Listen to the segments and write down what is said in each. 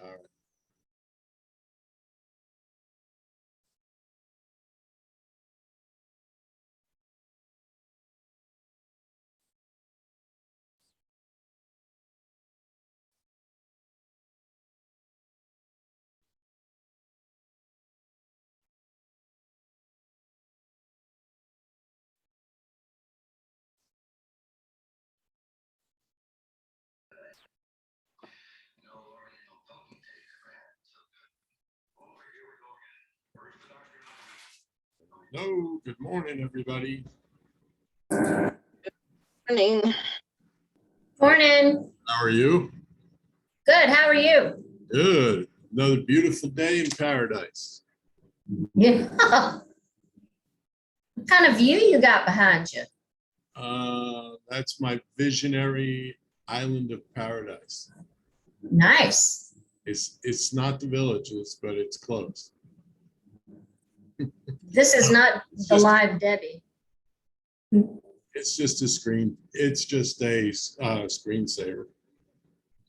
All right. Hello, good morning, everybody. Morning. Morning. How are you? Good. How are you? Good. Another beautiful day in paradise. Yeah. What kind of view you got behind you? That's my visionary island of paradise. Nice. It's not the Villages, but it's close. This is not the Just- live Debbie. It's just a screen. It's just a screensaver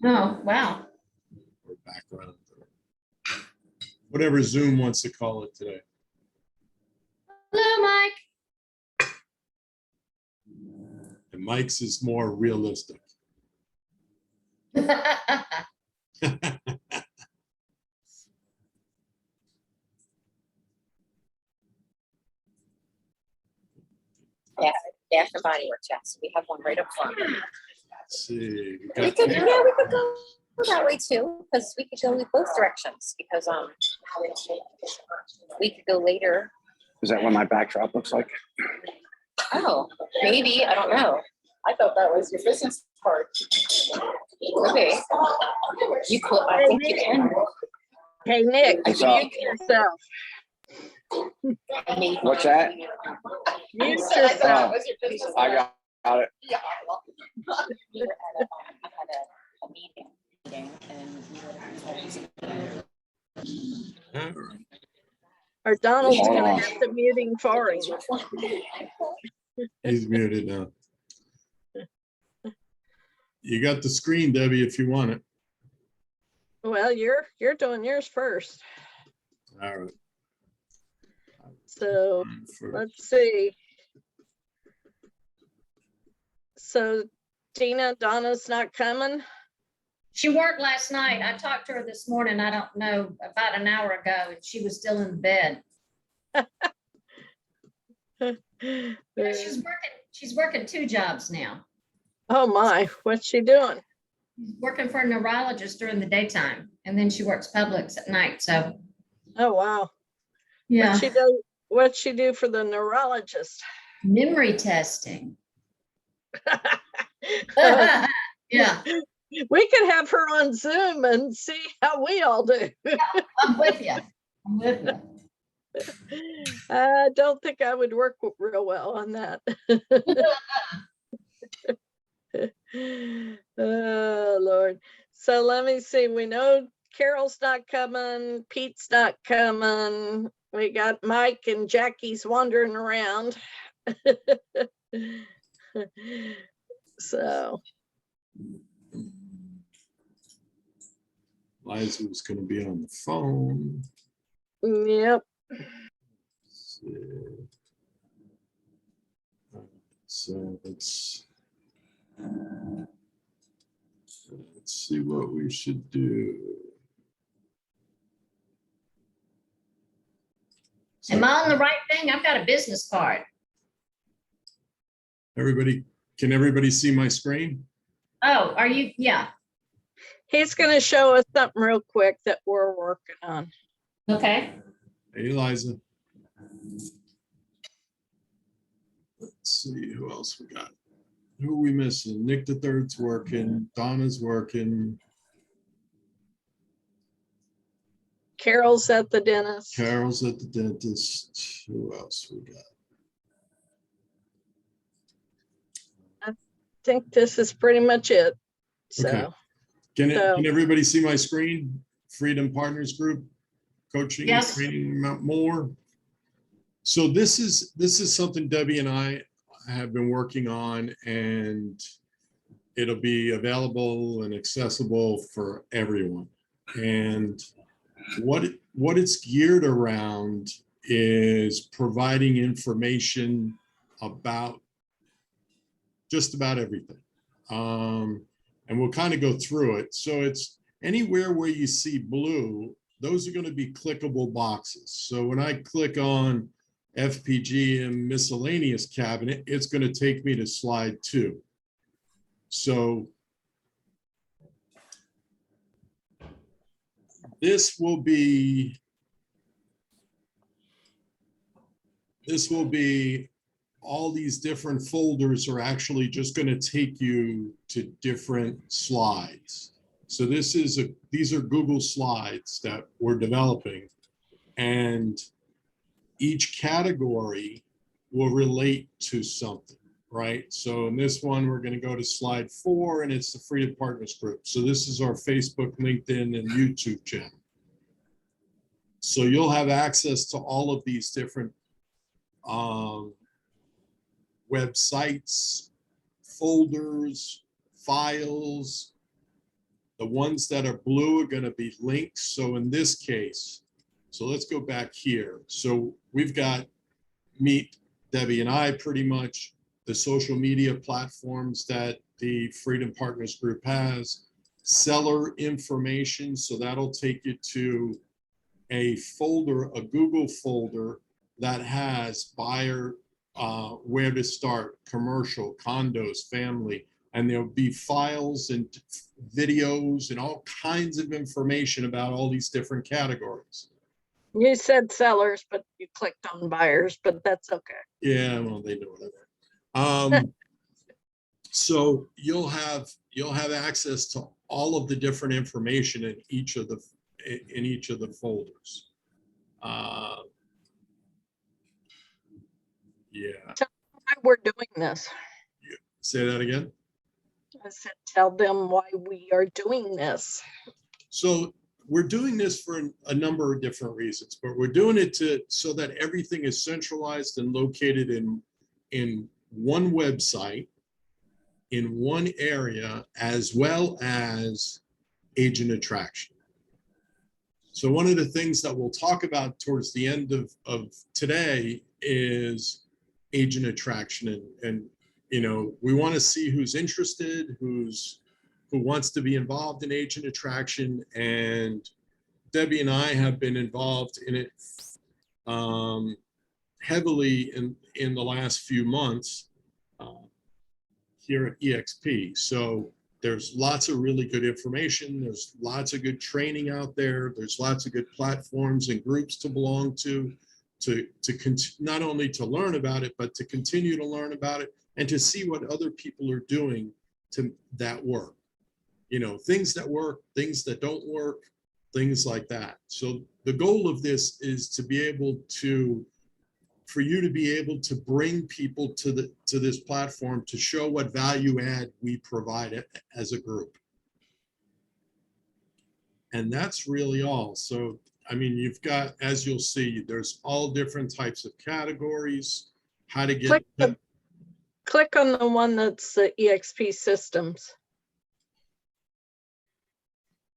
Oh, wow. or background, or whatever Zoom wants to call it today. Hello, Mike. And Mike's is more realistic. Yeah, Bath and Body Works. Yes, we have one right up front. Let's see. We could go that way too, because we could go in both directions. Because we could go later. Is that what my backdrop looks like? Oh, maybe, I don't know. I thought that was your business card. Okay, you could. I think you can. Hey, Nick, What's up? mute yourself. Maybe. What's that? Mute I thought yourself. that was your business I card. got it. Yeah. We were at a meeting and we were All right. Or Donald's Hold gonna on. have to muting for him. He's muted now. You got the screen, Debbie, if you want it. Well, you're doing yours first. All right. So let's see. So Donna's not coming. She worked last night. I talked to her this morning. I don't know, about an hour ago, and she was still in bed. Yeah, she's working 2 jobs now. Oh my, what's she doing? She's working for a neurologist during the daytime, and then she works Publix at night. So Oh wow. yeah, What'd she do for the neurologist? memory testing. Yeah, We could have her on Zoom and see how we all do. I'm with you. I'm with you. I don't think I would work real well on that. Oh, Lord. So let me see. We know Carol's not coming. Pete's not coming. We got Mike and Jackie's wandering around. So, Liza was going to be on the phone. yep. Let's see. So let's see what we should do. Am I on the right thing? I've got a business card. Can everybody see my screen? Oh, are you? Yeah. He's going to show us something real quick that we're working on. Okay. Hey, Liza. Let's see who else we got. Who are we missing? Nick the Third's working. Donna's working. Carol's at the dentist. Carol's at the dentist. Who else we got? I think this is pretty much it. So, Okay. Can everybody see my screen? Freedom Partners Group, coaching, Yes. training, more. So this is something Debbie and I have been working on, and it'll be available and accessible for everyone. And what it's geared around is providing information about just about everything. And we'll kind of go through it. So it's anywhere where you see blue, those are going to be clickable boxes. So when I click on FPG and miscellaneous cabinet, it's going to take me to slide 2. So this will be all these different folders are actually just going to take you to different slides. So these are Google Slides that we're developing, and each category will relate to something, right? So in this one, we're going to go to slide 4, and it's the Freedom Partners Group. So this is our Facebook, LinkedIn, and YouTube channel. So you'll have access to all of these different websites, folders, files. The ones that are blue are going to be links. So in this case, so let's go back here. So we've got Meet Debbie and I, pretty much the social media platforms that the Freedom Partners Group has, seller information. So that'll take you to a folder, a Google folder that has buyer, where to start, commercial, condos, family, and there'll be files and videos and all kinds of information about all these different categories. You said sellers, but you clicked on buyers, but that's okay. Yeah, well, they know what I meant. So you'll have access to all of the different information in each of the folders. Yeah. Why we're doing this. Say that again. I said, tell them why we are doing this. So we're doing this for a number of different reasons, but we're doing it so that everything is centralized and located in one website, in one area, as well as agent attraction. So one of the things that we'll talk about towards the end of today is agent attraction, and you know, we want to see who's interested, who wants to be involved in agent attraction, and Debbie and I have been involved in it heavily in the last few months here at EXP. So there's lots of really good information. There's lots of good training out there. There's lots of good platforms and groups to belong to not only to learn about it, but to continue to learn about it and to see what other people are doing to that work. You know, things that work, things that don't work, things like that. So the goal of this is to be able to, for you to be able to bring people to this platform to show what value add we provide as a group. And that's really all. So, I mean, you've got, as you'll see, there's all different types of categories, how to get. Click on the one that's the EXP systems.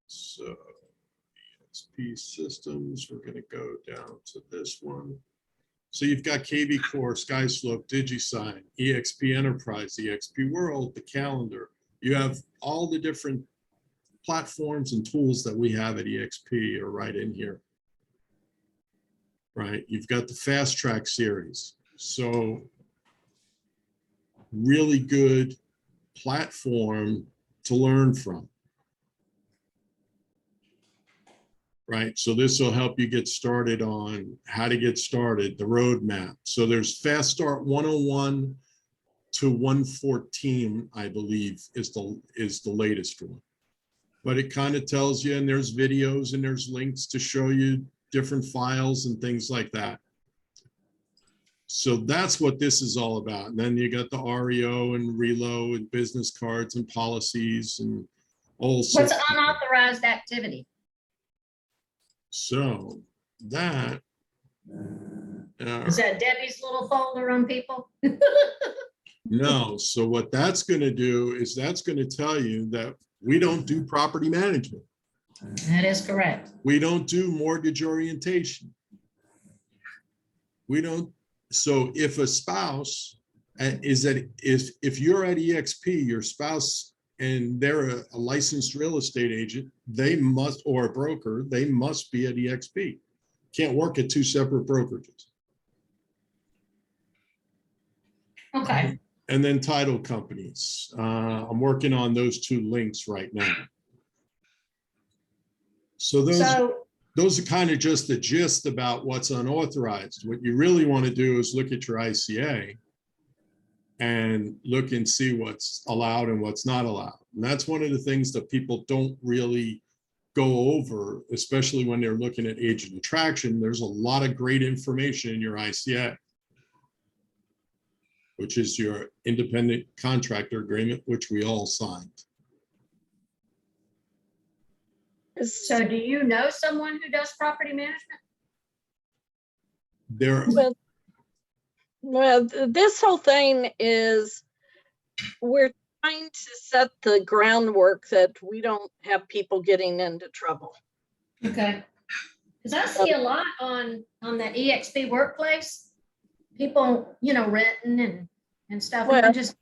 So EXP systems, we're going to go down to this one. So you've got KV Core, SkySlope, DigiSign, EXP Enterprise, EXP World, the calendar. You have all the different platforms and tools that we have at EXP are right in here. Right, you've got the Fast Track series. So really good platform to learn from. Right, so this will help you get started on how to get started, the roadmap. So there's Fast Start 101 to 114, I believe, is the latest one. But it kind of tells you, and there's videos and there's links to show you different files and things like that. So that's what this is all about. And then you got the REO and RELO and business cards and policies and all sorts. What's unauthorized activity? So that Is that Debbie's little folder on people? no. So what that's going to do is that's going to tell you that we don't do property management. That is correct. We don't do mortgage orientation. We don't. So if a spouse if you're at EXP, your spouse, and they're a licensed real estate agent, they must, or a broker, they must be at EXP. Can't work at two separate brokerages. Okay. And then title companies. I'm working on those two links right now. So those are kind of just the gist about what's unauthorized. What you really want to do is look at your ICA and look and see what's allowed and what's not allowed. And that's one of the things that people don't really go over, especially when they're looking at agent attraction. There's a lot of great information in your ICA, which is your independent contractor agreement, which we all signed. So do you know someone who does property management? There, Well, this whole thing is we're trying to set the groundwork that we don't have people getting into trouble. Okay. Because I see a lot on the EXP workplace, people, renting and stuff. And I Well, just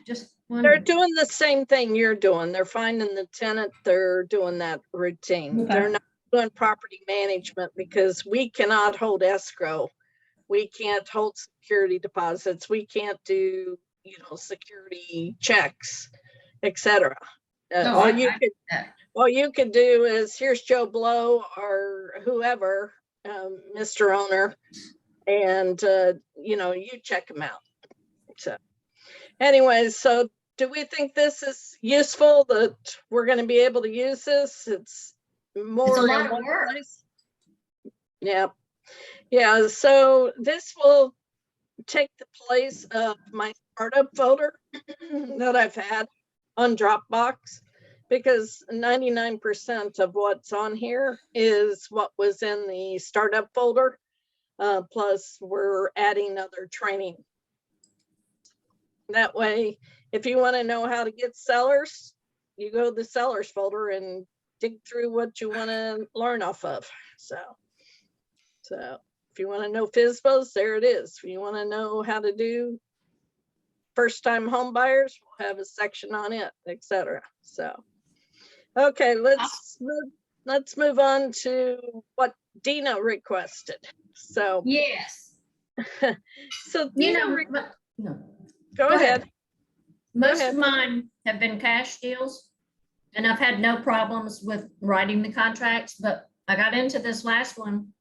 They're wondering. doing the same thing you're doing. They're finding the tenant, they're doing that routine. Okay. They're not doing property management because we cannot hold escrow. We can't hold security deposits. We can't do, security checks, etc. No, All you could do is, here's Joe Blow or whoever, Mr. Owner, and you check them out. So anyways, so do we think this is useful, that we're going to be able to use this? It's more It's a lot in of one work. place. Yeah, so this will take the place of my startup folder that I've had on Dropbox, because 99% of what's on here is what was in the startup folder. Plus we're adding other training. That way, if you want to know how to get sellers, you go to the sellers folder and dig through what you want to learn off of. So if you want to know FSBOs, there it is. If you want to know how to do first time home buyers, we'll have a section on it, etc. So, okay, let's move on to what Dina requested. So, Yes. so Dina, Go ahead. Most ahead. of mine have been cash deals, and I've had no problems with writing the contracts, but I got into this last one.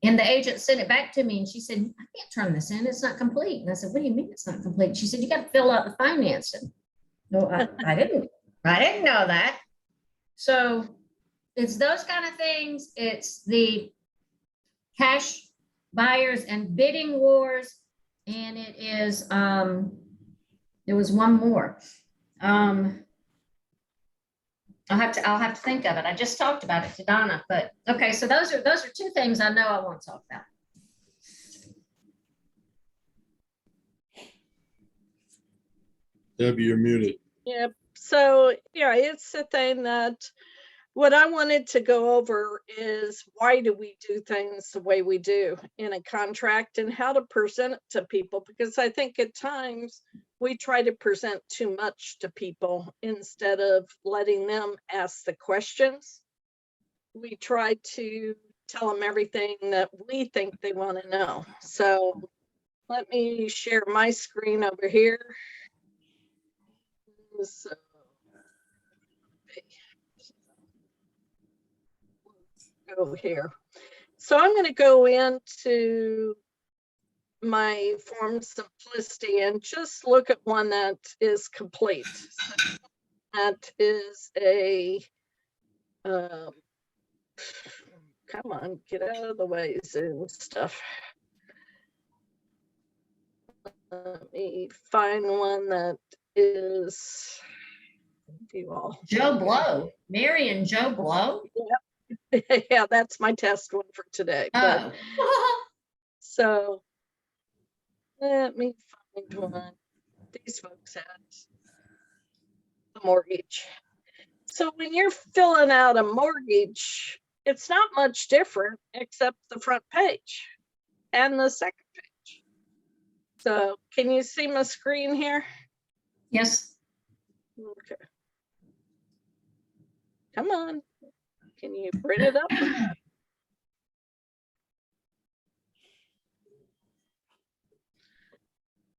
And the agent sent it back to me and she said, I can't turn this in. It's not complete. And I said, what do you mean it's not complete? She said, you got to fill out the financing. No, I didn't know that. So it's those kind of things. It's the cash buyers and bidding wars. And it is, there was one more. I'll have to think of it. I just talked about it to Donna, but okay. So those are two things I know I want to talk about. Debbie, you're muted. Yep. So yeah, it's the thing that what I wanted to go over is, why do we do things the way we do in a contract, and how to present it to people, because I think at times we try to present too much to people instead of letting them ask the questions. We try to tell them everything that we think they want to know. So let me share my screen over here. So, go here. So I'm going to go into my form simplicity and just look at one that is complete. So that is a, come on, get out of the way, Zoom stuff. Let me find one that is, you all. Joe Blow, Mary and Joe Blow. Yeah, that's my test one for today. Oh. So let me find one. These folks had a mortgage. So when you're filling out a mortgage, it's not much different except the front page and the second page. So can you see my screen here? Yes, Okay. Come on. Can you bring it up?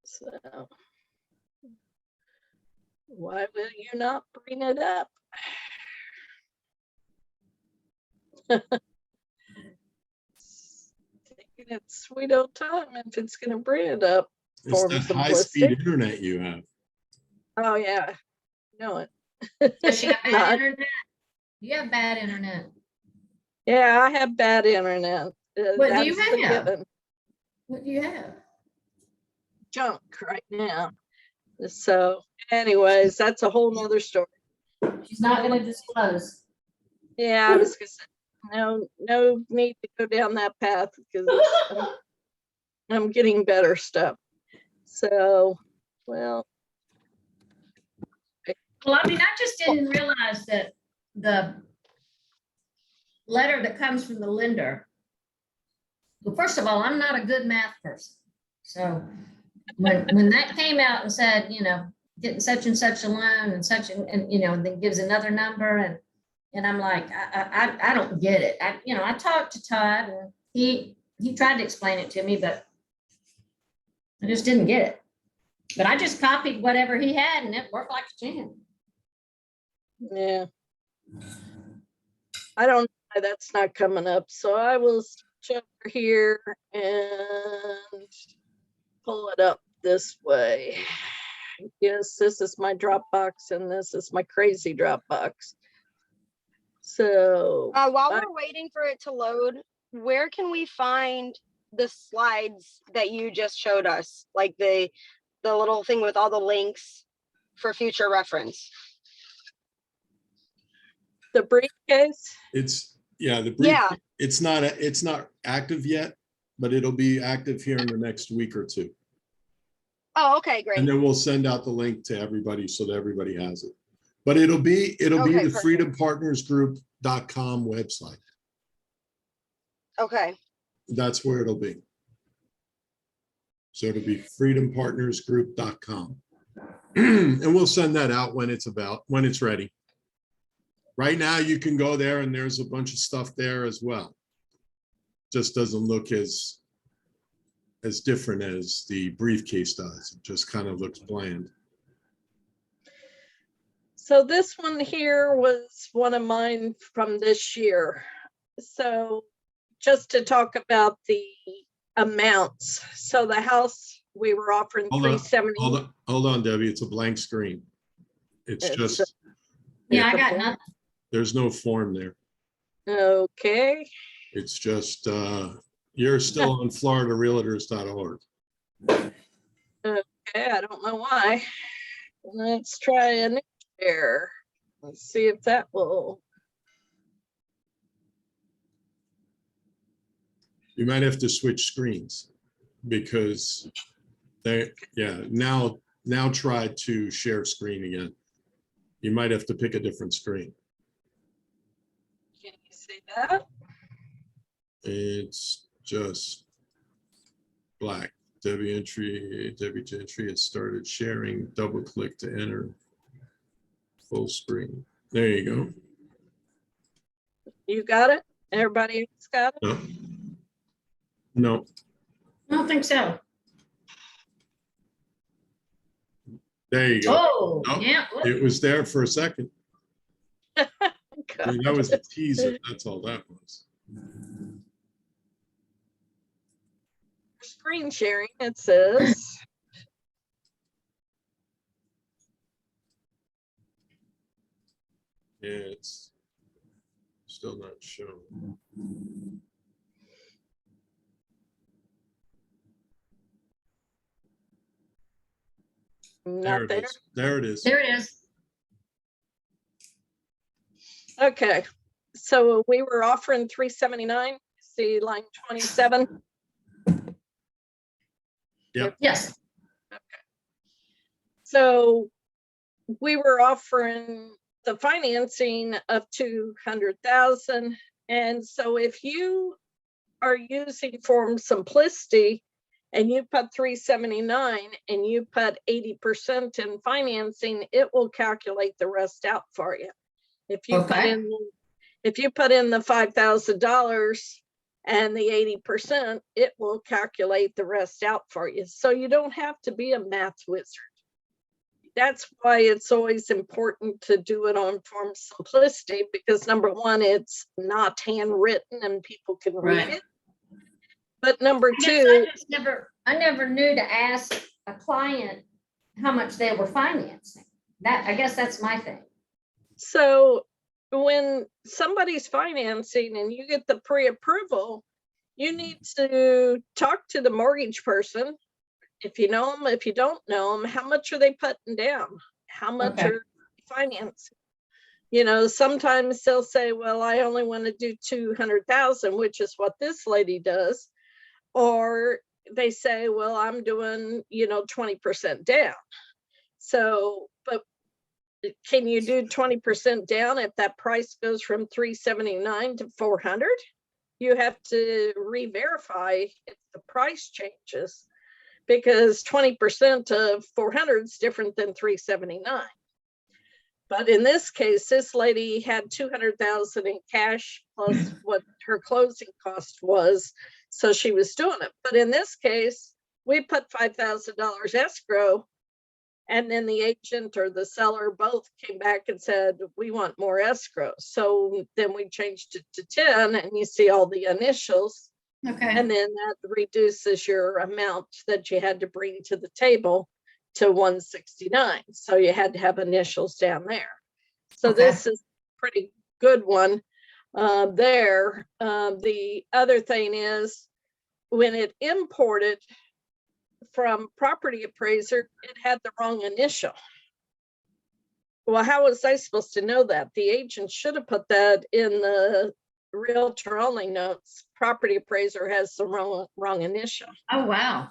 So why will you not bring it up? Taking its sweet old time if it's gonna bring it up. It's Form that high-speed simplistic. internet you have. Oh yeah, know it. does she have bad Not- internet? You have bad internet. Yeah, I have bad internet. What do you That's a have? given. What do you have? Junk right now. So anyways, that's a whole nother story. She's not gonna disclose. Yeah, I was gonna say, no need to go down that path because I'm getting better stuff. So, well, Well, I mean, I just didn't realize that the letter that comes from the lender. Well, first of all, I'm not a good math person. So when that came out and said, getting such and such a loan and such, and then gives another number and I'm like, I don't get it. I talked to Todd and he tried to explain it to me, but I just didn't get it. But I just copied whatever he had and it worked like a champ. yeah. I don't know why that's not coming up. So I will switch over here and pull it up this way. Yes, this is my Dropbox and this is my crazy Dropbox. So While we're waiting for it to load, where can we find the slides that you just showed us? Like the little thing with all the links for future reference. the briefcase. It's, yeah, the brief, Yeah. it's not active yet, but it'll be active here in the next week or two. Oh, okay, And great. then we'll send out the link to everybody so that everybody has it. But it'll be Okay, the perfect. freedompartnersgroup.com website. Okay. That's where it'll be. So it'll be freedompartnersgroup.com. And we'll send that out when it's ready. Right now you can go there and there's a bunch of stuff there as well. Just doesn't look as different as the briefcase does. It just kind of looks bland. So this one here was one of mine from this year. So just to talk about the amounts. So the house, we were offering Hold on, 370. hold on, Debbie. It's a blank screen. It's It's just, Yeah, I got nothing. there's no form there. Okay. It's just, you're still on floridarealtors.org. Okay, I don't know why. Let's try a new share. Let's see if that will. You might have to switch screens because now try to share screen again. You might have to pick a different screen. Can you see that? It's just black. Debbie Gentry has started sharing. Double click to enter full screen. There you go. You got it? Everybody else got it? No. No, I don't think so. there you go. Oh, No. yeah. look. It was there for a second. I mean, that was a teaser. That's all that was. Screen sharing, it says. Yeah, it's still not showing. There Not it there. is. There it is. There it is. Okay, so we were offering 379. See line 27. Yes. So we were offering the financing of 200,000. And so if you are using Form Simplicity and you put 379 and you put 80% in financing, it will calculate the rest out for you. If you Okay. put in the $5,000 and the 80%, it will calculate the rest out for you. So you don't have to be a math wizard. That's why it's always important to do it on Form Simplicity, because number one, it's not handwritten and people can read Right. it. But number I two, never knew to ask a client how much they were financing. I guess that's my thing. so when somebody's financing and you get the pre-approval, you need to talk to the mortgage person. If you know them, if you don't know them, how much are they putting down? How much Okay. are they financing? You know, sometimes they'll say, well, I only want to do 200,000, which is what this lady does. Or they say, well, I'm doing, 20% down. So, but can you do 20% down if that price goes from 379 to 400? You have to re-verify if the price changes, because 20% of 400 is different than 379. But in this case, this lady had 200,000 in cash plus what her closing cost was. So she was doing it. But in this case, we put $5,000 escrow, and then the agent or the seller both came back and said, we want more escrow. So then we changed it to 10, and you see all the initials. Okay. And then that reduces your amount that you had to bring to the table to 169. So you had to have initials down there. So Okay. this is a pretty good one there. The other thing is, when it imported from property appraiser, it had the wrong initial. Well, how was I supposed to know that? The agent should have put that in the realtor only notes. Property appraiser has the wrong initial. Oh, wow.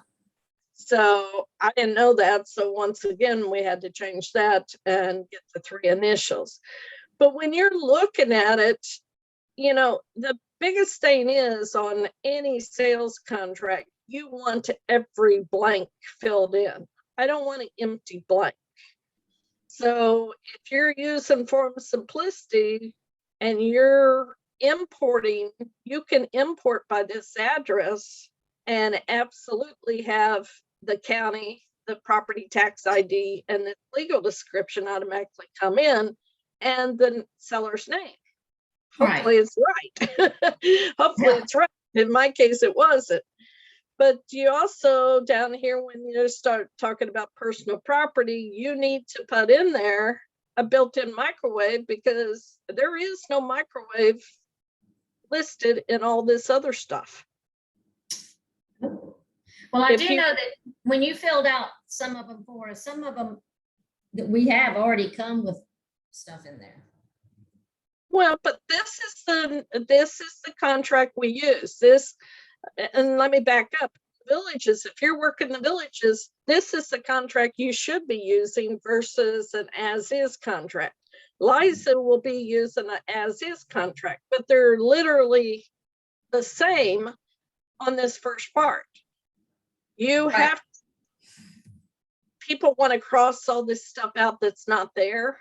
So I didn't know that. So once again, we had to change that and get the 3 initials. But when you're looking at it, the biggest thing is on any sales contract, you want every blank filled in. I don't want an empty blank. So if you're using Form Simplicity and you're importing, you can import by this address and absolutely have the county, the property tax ID, and the legal description automatically come in, and the seller's name. Hopefully it's right. Hopefully Yeah. it's right. In my case, it wasn't. But you also down here, when you start talking about personal property, you need to put in there a built-in microwave, because there is no microwave listed in all this other stuff. Well, I If do you- know that when you filled out some of them for us, some of them that we have already come with stuff in there. Well, but this is the contract we use. This, and let me back up. Villages, if you're working the villages, this is the contract you should be using versus an as-is contract. Liza will be using an as-is contract, but they're literally the same on this first part. You Right. have, people want to cross all this stuff out that's not there.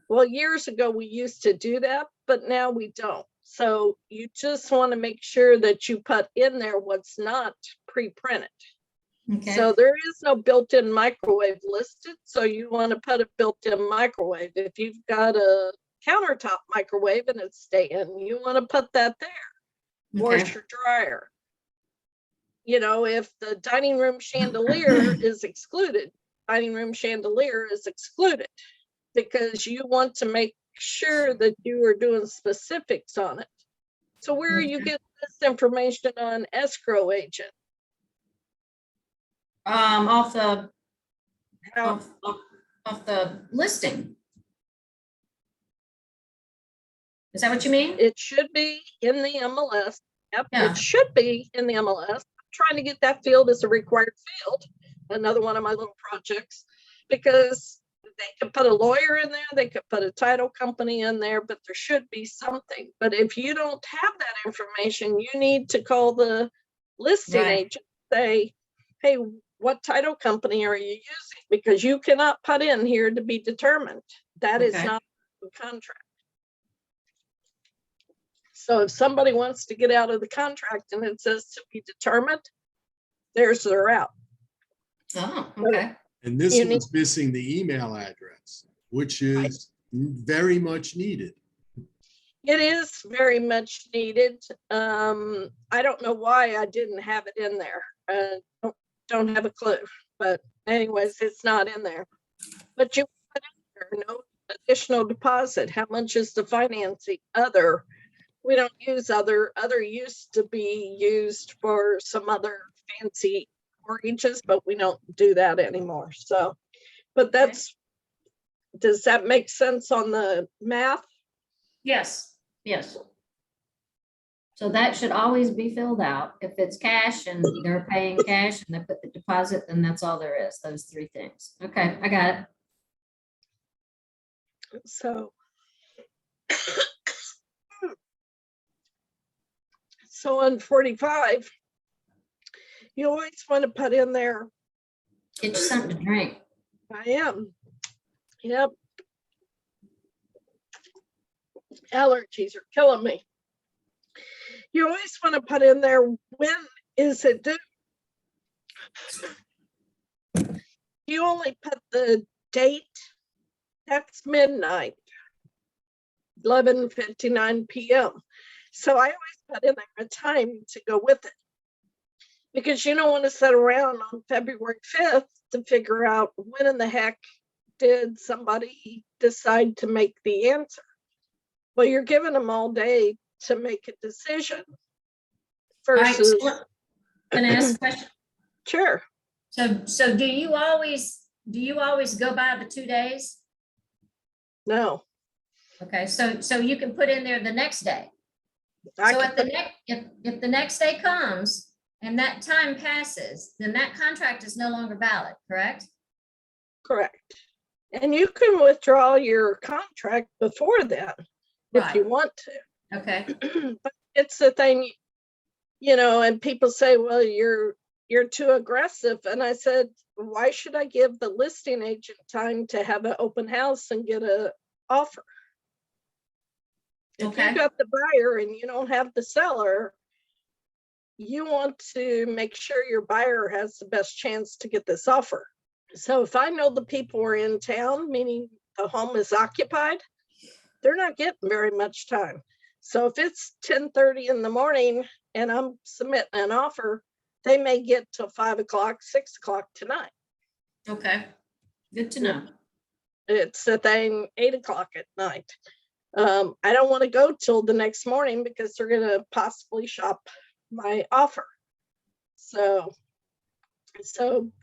Well, years ago, we used to do that, but now we don't. So you just want to make sure that you put in there what's not pre-printed. Okay. So there is no built-in microwave listed. So you want to put a built-in microwave. If you've got a countertop microwave and it's staying, you want to put that there. Okay. Washer dryer. If the dining room chandelier is excluded, because you want to make sure that you are doing specifics on it. So where are you Okay. getting this information on escrow agent? Off the How, off the listing. Is that what you mean? it should be in the MLS. Yep, Yeah. it should be in the MLS. I'm trying to get that field as a required field, another one of my little projects, because they could put a lawyer in there, they could put a title company in there, but there should be something. But if you don't have that information, you need to call the listing Right. agent, say, hey, what title company are you using? Because you cannot put in here to be determined. That is Okay. not a contract. So if somebody wants to get out of the contract and it says to be determined, there's their out. Oh, okay. And this You need- one's missing the email address, which is very much needed. It is very much needed. I don't know why I didn't have it in there. Don't have a clue, but anyways, it's not in there. But you put in there, no additional deposit. How much is the financing? Other. We don't use other. Other used to be used for some other fancy mortgages, but we don't do that anymore. So, but that's, does that make sense on the math? Yes, yes. So that should always be filled out. If it's cash and they're paying cash and they put the deposit, then that's all there is, those three things. Okay, I got it. So, so on 45, you always want to put in there, Get you something to drink. I am. Yep. Allergies are killing me. You always want to put in there, when is it due? You only put the date, that's midnight, 11:59 p.m. So I always put in there a time to go with it. Because you don't want to sit around on February 5th to figure out when in the heck did somebody decide to make the answer. Well, you're giving them all day to make a decision All right, versus, so can I ask a question? sure, So do you always go by the 2 days? no. Okay, so you can put in there the next day. I So can if the next, if the next day comes and that time passes, then that contract is no longer valid, correct? correct. And you can withdraw your contract before then if you Right. want to. Okay, But it's the thing, you know, and people say, well, you're too aggressive. And I said, why should I give the listing agent time to have an open house and get a offer? If Okay. you got the buyer and you don't have the seller, you want to make sure your buyer has the best chance to get this offer. So if I know the people are in town, meaning the home is occupied, they're not getting very much time. So if it's 10:30 in the morning and I'm submitting an offer, they may get till 5 o'clock, 6 o'clock tonight. okay. Good to know. It's a thing 8 o'clock at night. I don't want to go till the next morning because they're going to possibly shop my offer. So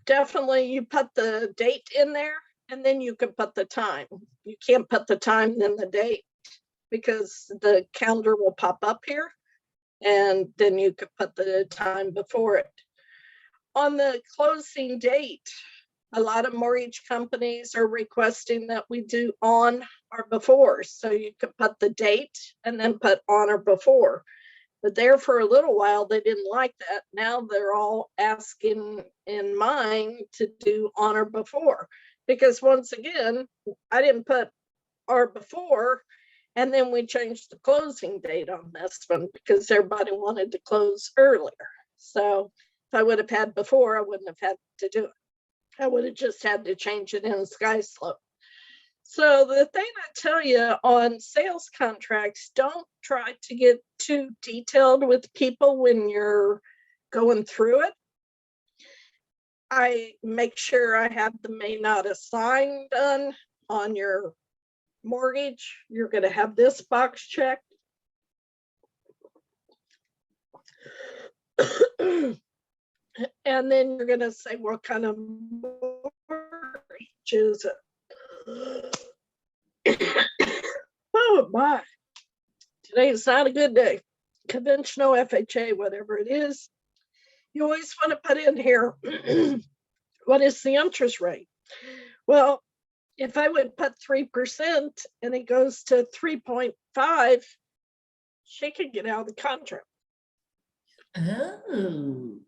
definitely you put the date in there and then you can put the time. You can't put the time then the date because the calendar will pop up here and then you could put the time before it. On the closing date, a lot of mortgage companies are requesting that we do on or before. So you could put the date and then put on or before. But there for a little while, they didn't like that. Now they're all asking in mine to do on or before. Because once again, I didn't put or before, and then we changed the closing date on this one because everybody wanted to close earlier. So if I would have had before, I wouldn't have had to do it. I would have just had to change it in Sky Slope. So the thing I tell you on sales contracts, don't try to get too detailed with people when you're going through it. I make sure I have the may not assign done on your mortgage. You're going to have this box checked. And then you're going to say, what kind of mortgage is it? Oh my, today is not a good day. Conventional FHA, whatever it is. You always want to put in here, what is the interest rate? Well, if I would put 3% and it goes to 3.5, she could get out of the contract. Oh.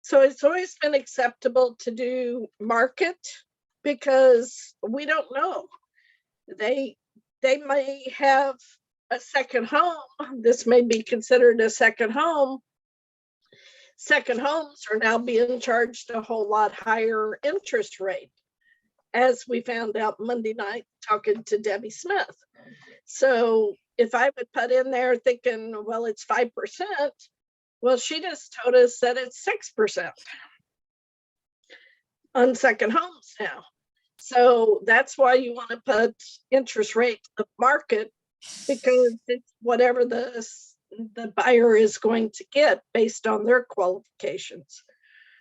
So it's always been acceptable to do market because we don't know. They may have a second home. This may be considered a second home. Second homes are now being charged a whole lot higher interest rate, as we found out Monday night talking to Debbie Smith. So if I would put in there thinking, well, it's 5%, well, she just told us that it's 6% on second homes now. So that's why you want to put interest rate of market, because it's whatever the buyer is going to get based on their qualifications.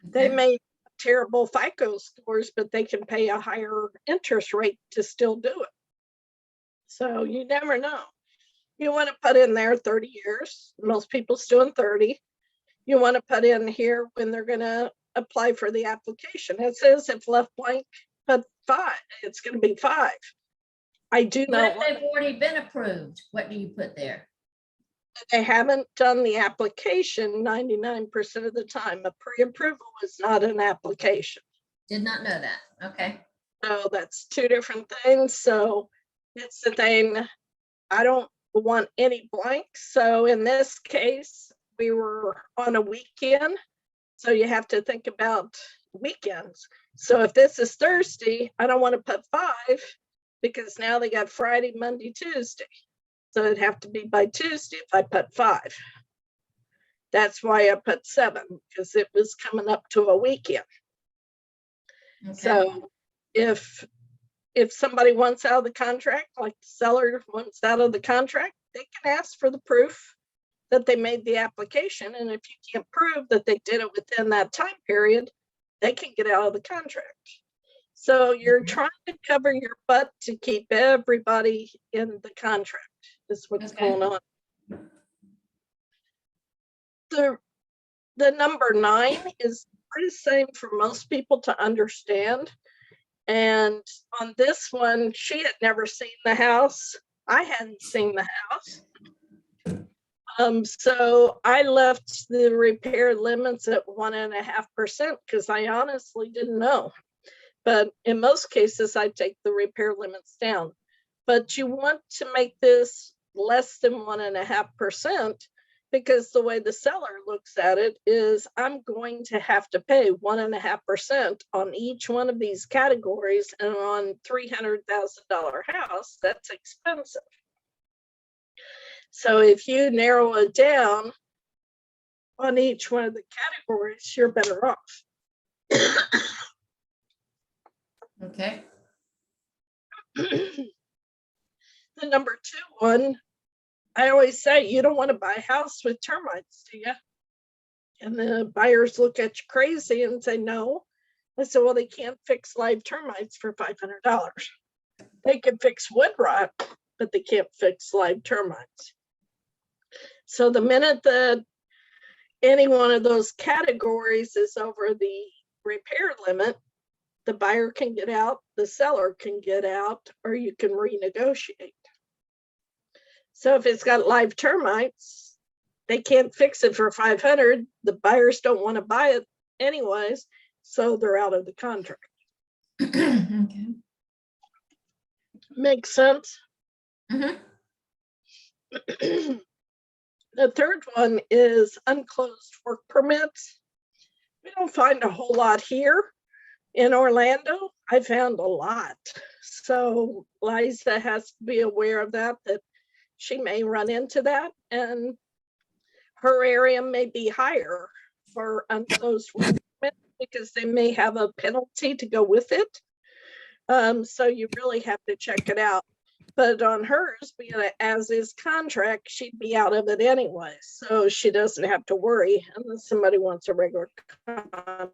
They may have terrible FICO scores, but they can pay a higher interest rate to still do it. So you never know. You want to put in there 30 years. Most people's doing 30. You want to put in here when they're going to apply for the application. It says if left blank, put 5. It's going to be 5. I do What not if want. they've already been approved? What do you put there? They haven't done the application 99% of the time. A pre-approval is not an application. Did not know that. Okay. So that's 2 different things. So it's the thing, I don't want any blanks. So in this case, we were on a weekend. So you have to think about weekends. So if this is Thursday, I don't want to put 5 because now they got Friday, Monday, Tuesday. So it'd have to be by Tuesday if I put 5. That's why I put 7, because it was coming up to a weekend. Okay. So if somebody wants out of the contract, like the seller wants out of the contract, they can ask for the proof that they made the application. And if you can't prove that they did it within that time period, they can get out of the contract. So you're trying to cover your butt to keep everybody in the contract, is what's Okay. going on. The number 9 is pretty same for most people to understand. And on this one, she had never seen the house. I hadn't seen the house. So I left the repair limits at 1.5% because I honestly didn't know. But in most cases, I take the repair limits down. But you want to make this less than 1.5%, because the way the seller looks at it is I'm going to have to pay 1.5% on each one of these categories, and on $300,000 house, that's expensive. So if you narrow it down on each one of the categories, you're better off. Okay. The number 2 one, I always say you don't want to buy a house with termites, do you? And the buyers look at you crazy and say no. I said, well, they can't fix live termites for $500. They can fix wood rot, but they can't fix live termites. So the minute that any one of those categories is over the repair limit, the buyer can get out, the seller can get out, or you can renegotiate. So if it's got live termites, they can't fix it for $500. The buyers don't want to buy it anyways, so they're out of the contract. Okay. Makes sense? Mhm. The third one is unclosed work permits. We don't find a whole lot here. In Orlando, I found a lot. So Liza has to be aware of that she may run into that, and her area may be higher for unclosed work permits because they may have a penalty to go with it. So you really have to check it out. But on hers, being an as-is contract, she'd be out of it anyway. So she doesn't have to worry unless somebody wants a regular contract.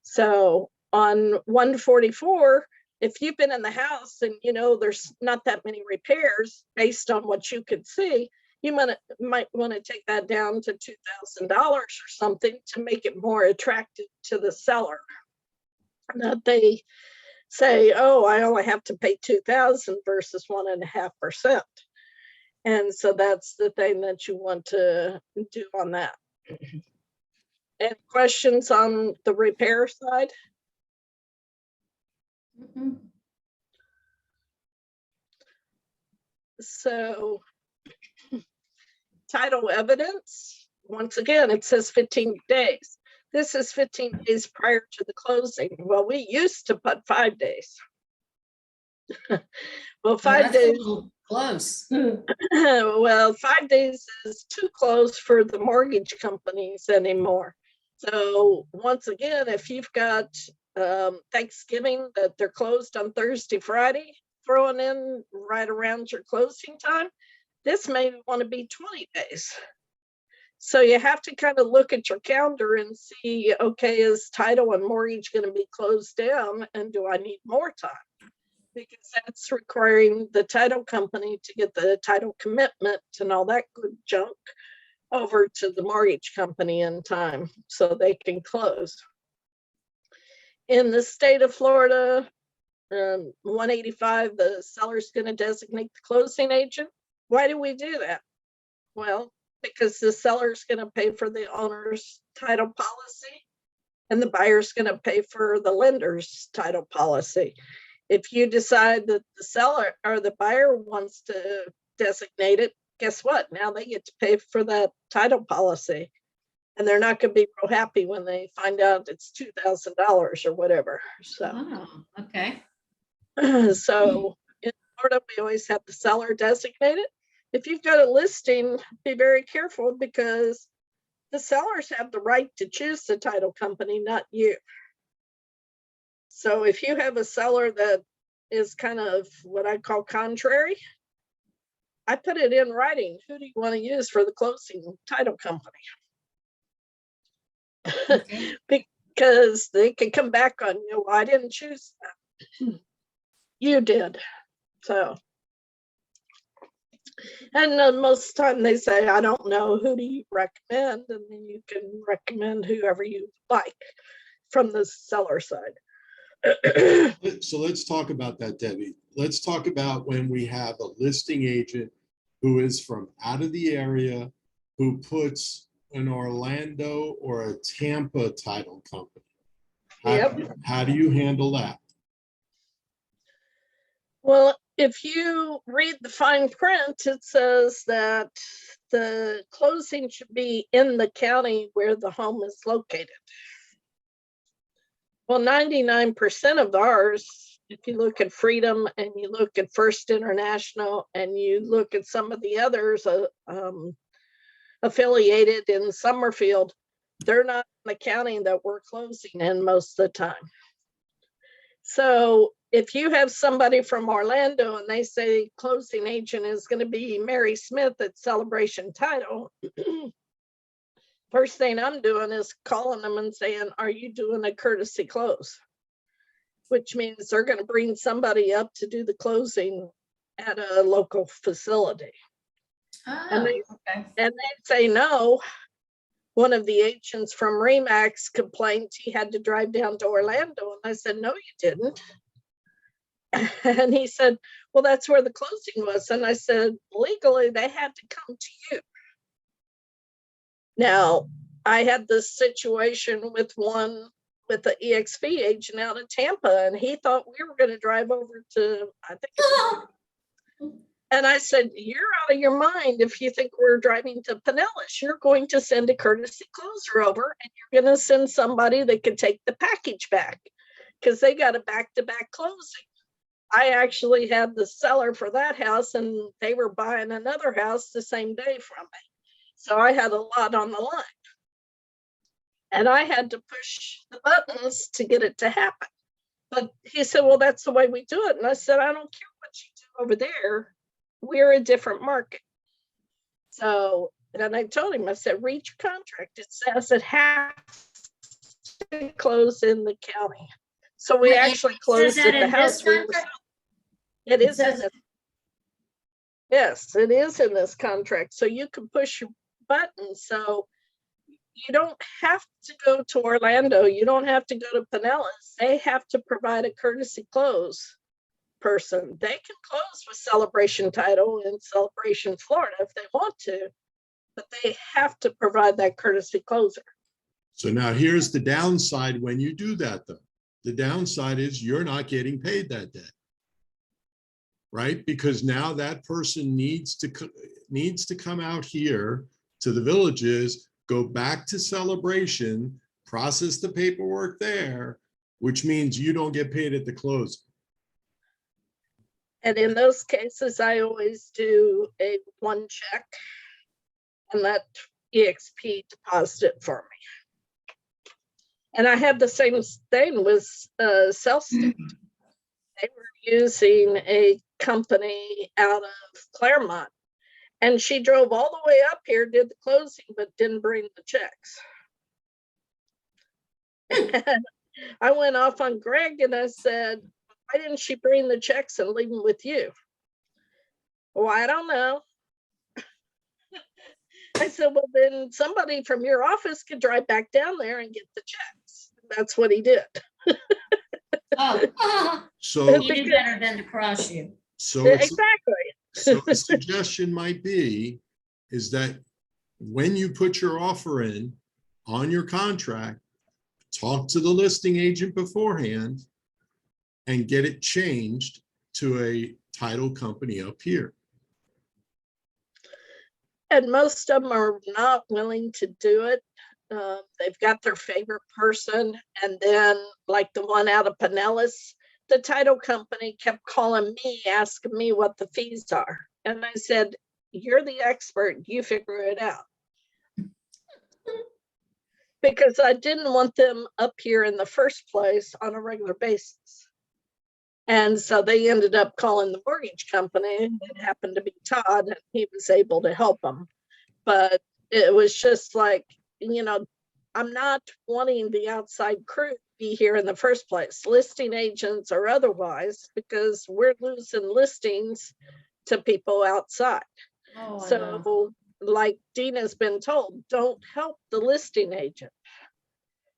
So on 144, if you've been in the house and you know there's not that many repairs based on what you could see, you might want to take that down to $2,000 or something to make it more attractive to the seller. That they say, oh, I only have to pay 2,000 versus 1.5%. And so that's the thing that you want to do on that. Any questions on the repair side? Mhm. So title evidence, once again, it says 15 days. This is 15 days prior to the closing. Well, we used to put 5 days. Well, 5 That's a days. little close. Well, 5 days is too close for the mortgage companies anymore. So once again, if you've got Thanksgiving that they're closed on Thursday, Friday, throwing in right around your closing time, this may want to be 20 days. So you have to kind of look at your calendar and see, okay, is title and mortgage going to be closed down, and do I need more time? Because that's requiring the title company to get the title commitment and all that good junk over to the mortgage company in time so they can close. In the state of Florida, 185, the seller's going to designate the closing agent. Why do we do that? Well, because the seller's going to pay for the owner's title policy and the buyer's going to pay for the lender's title policy. If you decide that the seller or the buyer wants to designate it, guess what? Now they get to pay for that title policy. And they're not going to be real happy when they find out it's $2,000 or whatever. So, Oh, okay. so in Florida, we always have the seller designated. If you've got a listing, be very careful, because the sellers have the right to choose the title company, not you. So if you have a seller that is kind of what I call contrary, I put it in writing. Who do you want to use for the closing title company? Okay. Because they can come back on you. Well, I didn't choose that. You did. So, and most of the time they say, I don't know, who do you recommend? And then you can recommend whoever you like from the seller side. So let's talk about that, Debbie. Let's talk about when we have a listing agent who is from out of the area, who puts an Orlando or a Tampa title company. How do you handle that? Well, if you read the fine print, it says that the closing should be in the county where the home is located. Well, 99% of ours, if you look at Freedom and you look at First International and you look at some of the others affiliated in Summerfield, they're not in the county that we're closing in most of the time. So if you have somebody from Orlando and they say closing agent is going to be Mary Smith at Celebration Title, first thing I'm doing is calling them and saying, are you doing a courtesy close? Which means they're going to bring somebody up to do the closing at a local facility. Oh, okay. And they say no. One of the agents from Remax complained he had to drive down to Orlando. And I said, no, you didn't. And he said, well, that's where the closing was. And I said, legally, they had to come to you. Now, I had this situation with the EXP agent out of Tampa, and he thought we were going to drive over to, I think. And I said, you're out of your mind if you think we're driving to Pinellas. You're going to send a courtesy closer over, and you're going to send somebody that can take the package back, because they got a back-to-back closing. I actually had the seller for that house, and they were buying another house the same day from me. So I had a lot on the line. And I had to push the buttons to get it to happen. But he said, well, that's the way we do it. And I said, I don't care what you do over there. We're a different market. So, and I told him, I said, read your contract. It says it has to close in the county. So we actually closed at the house. It is. Yes, it is in this contract. So you can push your button. So you don't have to go to Orlando. You don't have to go to Pinellas. They have to provide a courtesy close person. They can close with Celebration Title in Celebration, Florida if they want to, but they have to provide that courtesy closer. So now here's the downside when you do that, though. The downside is you're not getting paid that day. Right? Because now that person needs to come out here to the villages, go back to Celebration, process the paperwork there, which means you don't get paid at the close. And in those cases, I always do a one check and let EXP deposit it for me. And I had the same thing with Cellstate. They were using a company out of Claremont, and she drove all the way up here, did the closing, but didn't bring the checks. And I went off on Greg and I said, why didn't she bring the checks and leave them with you? Well, I don't know. I said, well, then somebody from your office could drive back down there and get the checks. That's what he did. Oh, So, he did better than to cross you. so it's, Exactly. so the suggestion might be is that when you put your offer in on your contract, talk to the listing agent beforehand and get it changed to a title company up here. And most of them are not willing to do it. They've got their favorite person. And then like the one out of Pinellas, the title company kept calling me, asking me what the fees are. And I said, you're the expert, you figure it out. Because I didn't want them up here in the first place on a regular basis. And so they ended up calling the mortgage company. It happened to be Todd, and he was able to help them. But it was just like, you know, I'm not wanting the outside crew to be here in the first place, listing agents or otherwise, because we're losing listings to people outside. Oh, I know. So like Dina's been told, don't help the listing agent.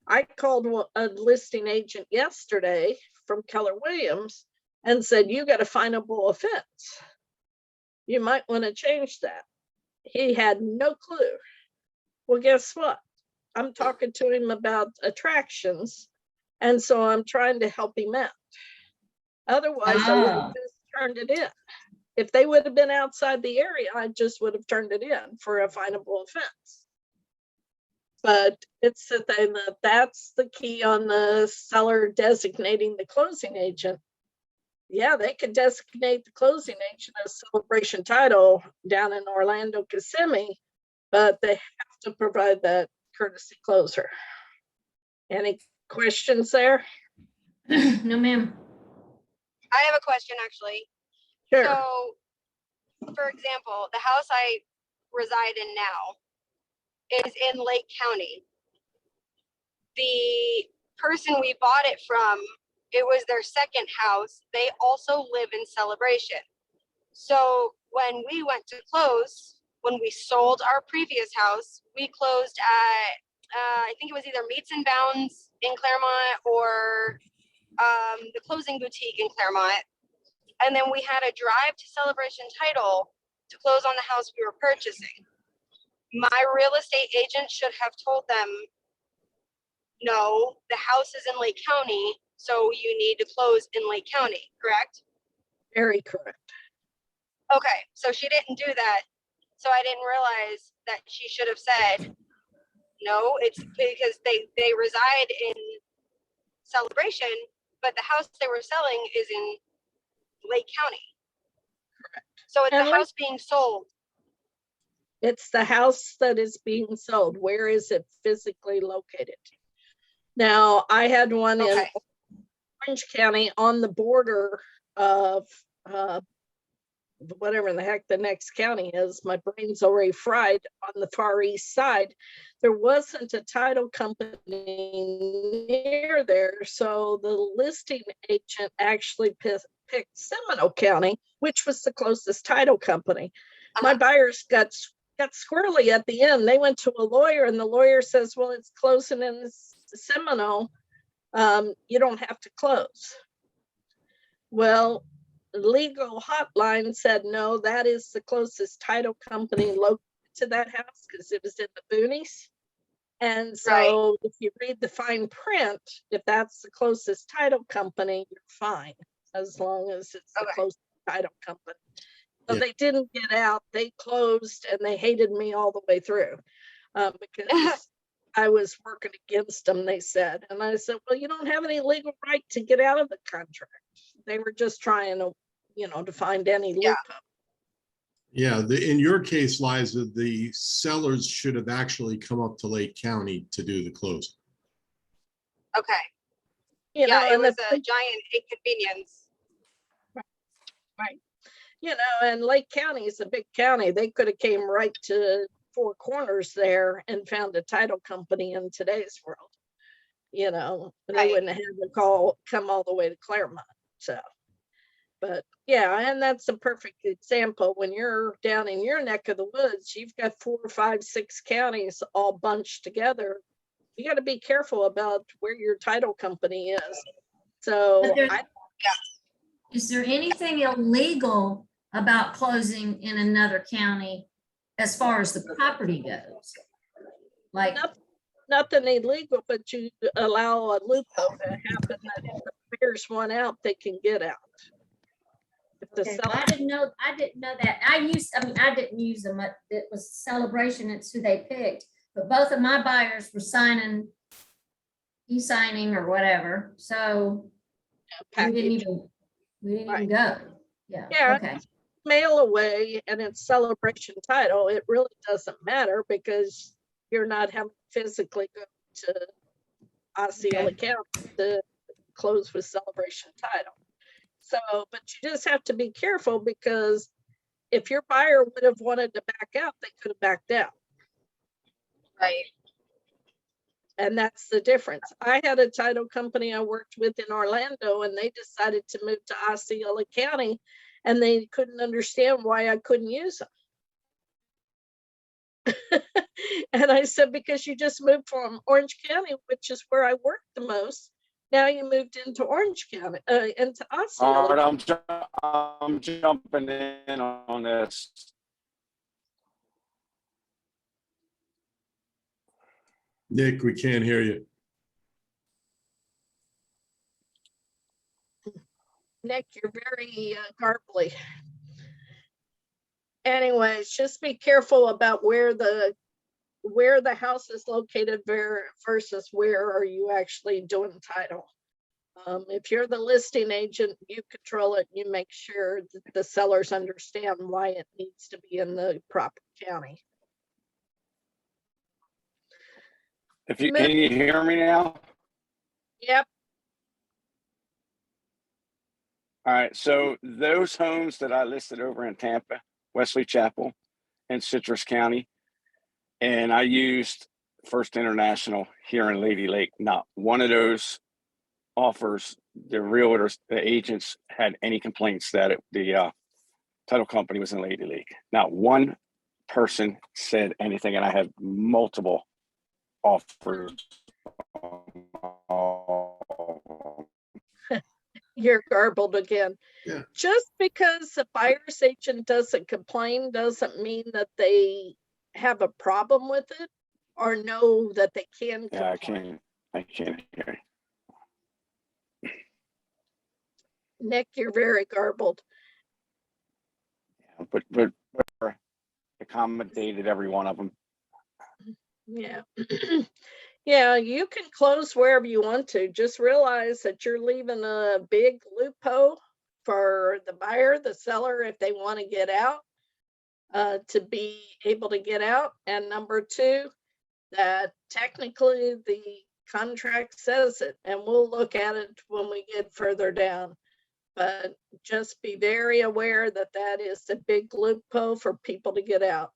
I called a listing agent yesterday from Keller Williams and said, you got a finable offense. You might want to change that. He had no clue. Well, guess what? I'm talking to him about attractions. And so I'm trying to help him out. Otherwise, I would have just turned it in. If they would have been outside the area, I just would have turned it in for a finable offense. But it's the thing that's the key on the seller designating the closing agent. Yeah, they could designate the closing agent as Celebration Title down in Orlando, Kissimmee, but they have to provide that courtesy closer. Any questions there? No, ma'am. I have a question actually. Sure. So, for example, the house I reside in now is in Lake County. The person we bought it from, it was their second house. They also live in Celebration. So when we went to close, when we sold our previous house, we closed at, I think it was either Meats and Bounds in Claremont or the Closing Boutique in Claremont. And then we had a drive to Celebration Title to close on the house we were purchasing. My real estate agent should have told them, no, the house is in Lake County, so you need to close in Lake County, correct? Very correct. Okay, so she didn't do that. So I didn't realize that she should have said, no, it's because they reside in Celebration, but the house they were selling is in Lake County. Correct. So it's And the house being sold. It's the house that is being sold. Where is it physically located? Now, I had one in Orange County on the border of whatever the heck the next county is. My brain's already fried on the far east side. There wasn't a title company near there. So the listing agent actually picked Seminole County, which was the closest title company. My buyers got squirrely at the end. They went to a lawyer and the lawyer says, well, it's closing in Seminole. You don't have to close. Well, legal hotline said, no, that is the closest title company located to that house because it was in the boonies. And so if you read the fine print, if that's the closest title company, you're fine, as long as it's the closest title company. So they didn't get out, they closed, and they hated me all the way through because I was working against them, they said. And I said, well, you don't have any legal right to get out of the contract. They were just trying to, to find any loophole. Yeah, in your case, Liza, the sellers should have actually come up to Lake County to do the closing. Okay. You know, It and was a giant inconvenience. Right. And Lake County is a big county. They could have came right to Four Corners there and found a title company in today's world. They wouldn't have had to come all the way to Claremont. So, but yeah, and that's a perfect example. When you're down in your neck of the woods, you've got 4, 5, 6 counties all bunched together. You got to be careful about where your title company is. So, Is there anything illegal about closing in another county as far as the property goes? Like nothing illegal, but you allow a loophole to happen that if the buyers want out, they can get out. Okay, well, I didn't know that. I didn't use them. It was Celebration. It's who they picked. But both of my buyers were e-signing or whatever. So we didn't even go. Yeah. Okay. Mail away and it's Celebration title. It really doesn't matter because you're not having to physically go to Osceola County to close with Celebration title. So, but you just have to be careful because if your buyer would have wanted to back out, they could have backed out. Right. And that's the difference. I had a title company I worked with in Orlando and they decided to move to Osceola County and they couldn't understand why I couldn't use them. And I said, because you just moved from Orange County, which is where I worked the most. Now you moved into Orange County, into Osceola. All right, I'm jumping in on this. Nick, we can't hear you. Nick, you're very garbly. Anyways, just be careful about where the house is located versus where are you actually doing title. If you're the listing agent, you control it. You make sure that the sellers understand why it needs to be in the proper county. Can you hear me now? Yep. All right. So those homes that I listed over in Tampa, Wesley Chapel, and Citrus County, and I used First International here in Lady Lake. Not one of those offers, the realtors, the agents had any complaints that the title company was in Lady Lake. Not one person said anything, and I had multiple offers. You're garbled again. Yeah. Just because a buyer's agent doesn't complain doesn't mean that they have a problem with it or know that they can complain. I can't hear you. Nick, you're very garbled. Yeah, but accommodated every one of them. Yeah. Yeah, you can close wherever you want to. Just realize that you're leaving a big loophole for the buyer, the seller, if they want to get out, to be able to get out. And number 2, that technically the contract says it, and we'll look at it when we get further down. but just be very aware that that is the big loophole for people to get out.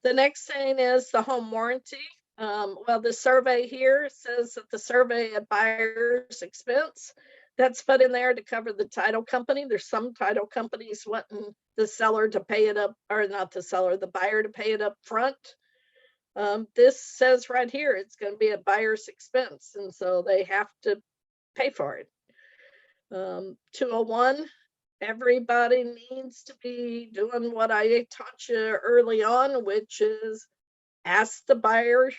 The next thing is the home warranty. Well, the survey here says that the survey at buyer's expense, that's put in there to cover the title company. There's some title companies wanting the seller to pay it up, or not the seller, the buyer to pay it up front. This says right here, it's going to be a buyer's expense, and so they have to pay for it. 201, everybody needs to be doing what I taught you early on, which is ask the buyer,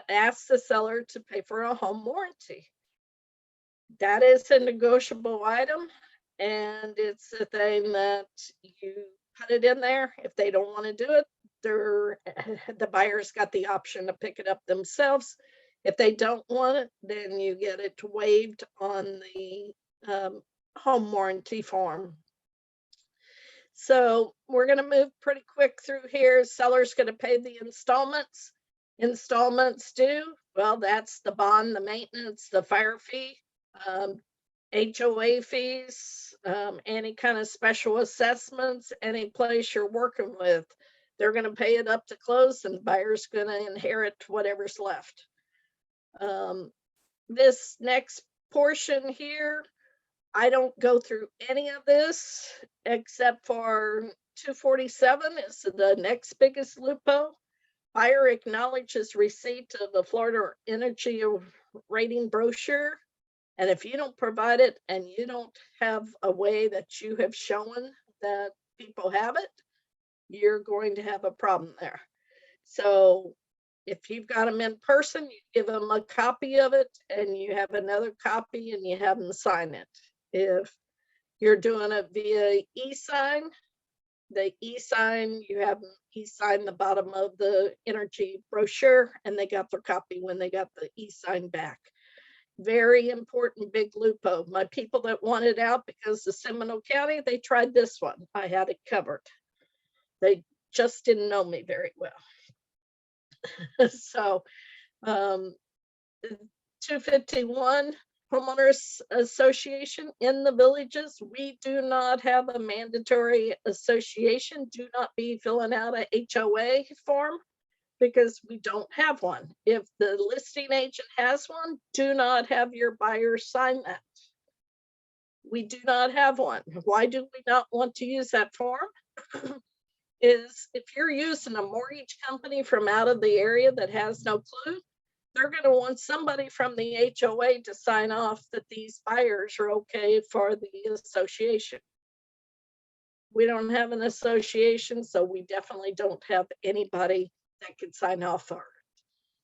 ask the seller to pay for a home warranty. That is a negotiable item, and it's a thing that you put it in there. If they don't want to do it, the buyer's got the option to pick it up themselves. If they don't want it, then you get it waived on the home warranty form. So we're going to move pretty quick through here. Seller's going to pay the installments. Installments due, well, that's the bond, the maintenance, the fire fee, HOA fees, any kind of special assessments, any place you're working with. They're going to pay it up to close, and the buyer's going to inherit whatever's left. This next portion here, I don't go through any of this except for 247 is the next biggest loophole. Buyer acknowledges receipt of the Florida Energy Rating brochure. And if you don't provide it and you don't have a way that you have shown that people have it, you're going to have a problem there. So if you've got them in person, you give them a copy of it and you have another copy and you have them sign it. If you're doing it via e-sign, the e-sign, you have them e-sign the bottom of the energy brochure, and they got their copy when they got the e-sign back. Very important big loophole. My people that wanted out because of Seminole County, they tried this one. I had it covered. They just didn't know me very well. So 251, Homeowners Association in the villages, we do not have a mandatory association. Do not be filling out a HOA form because we don't have one. If the listing agent has one, do not have your buyer sign that. We do not have one. Why do we not want to use that form? Is if you're using a mortgage company from out of the area that has no clue, they're going to want somebody from the HOA to sign off that these buyers are okay for the association. We don't have an association, so we definitely don't have anybody that can sign off for it.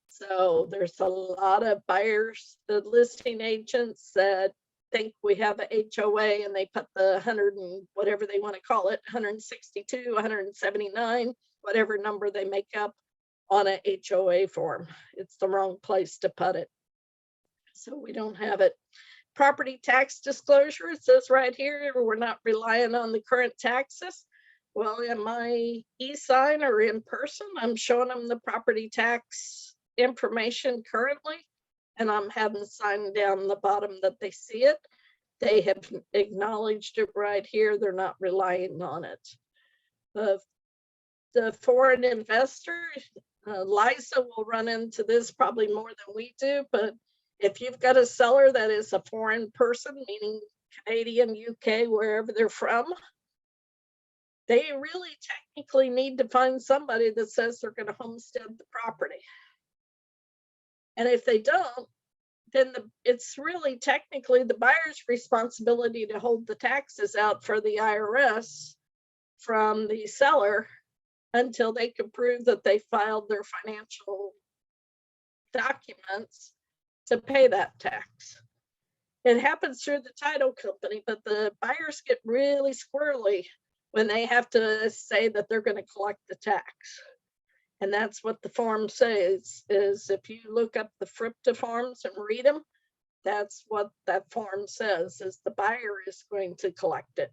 So there's a lot of buyers, the listing agents that think we have a HOA and they put the 100 and whatever they want to call it, 162, 179, whatever number they make up on a HOA form. It's the wrong place to put it. So we don't have it. Property tax disclosure, it says right here, we're not relying on the current taxes. Well, in my e-sign or in person, I'm showing them the property tax information currently, and I'm having signed down the bottom that they see it. They have acknowledged it right here. They're not relying on it. The foreign investor, Liza will run into this probably more than we do, but if you've got a seller that is a foreign person, meaning Canadian, UK, wherever they're from, they really technically need to find somebody that says they're going to homestead the property. And if they don't, then it's really technically the buyer's responsibility to hold the taxes out for the IRS from the seller until they can prove that they filed their financial documents to pay that tax. It happens through the title company, but the buyers get really squirrely when they have to say that they're going to collect the tax. And that's what the form says, is if you look up the FRIPTA forms and read them, that's what that form says, is the buyer is going to collect it.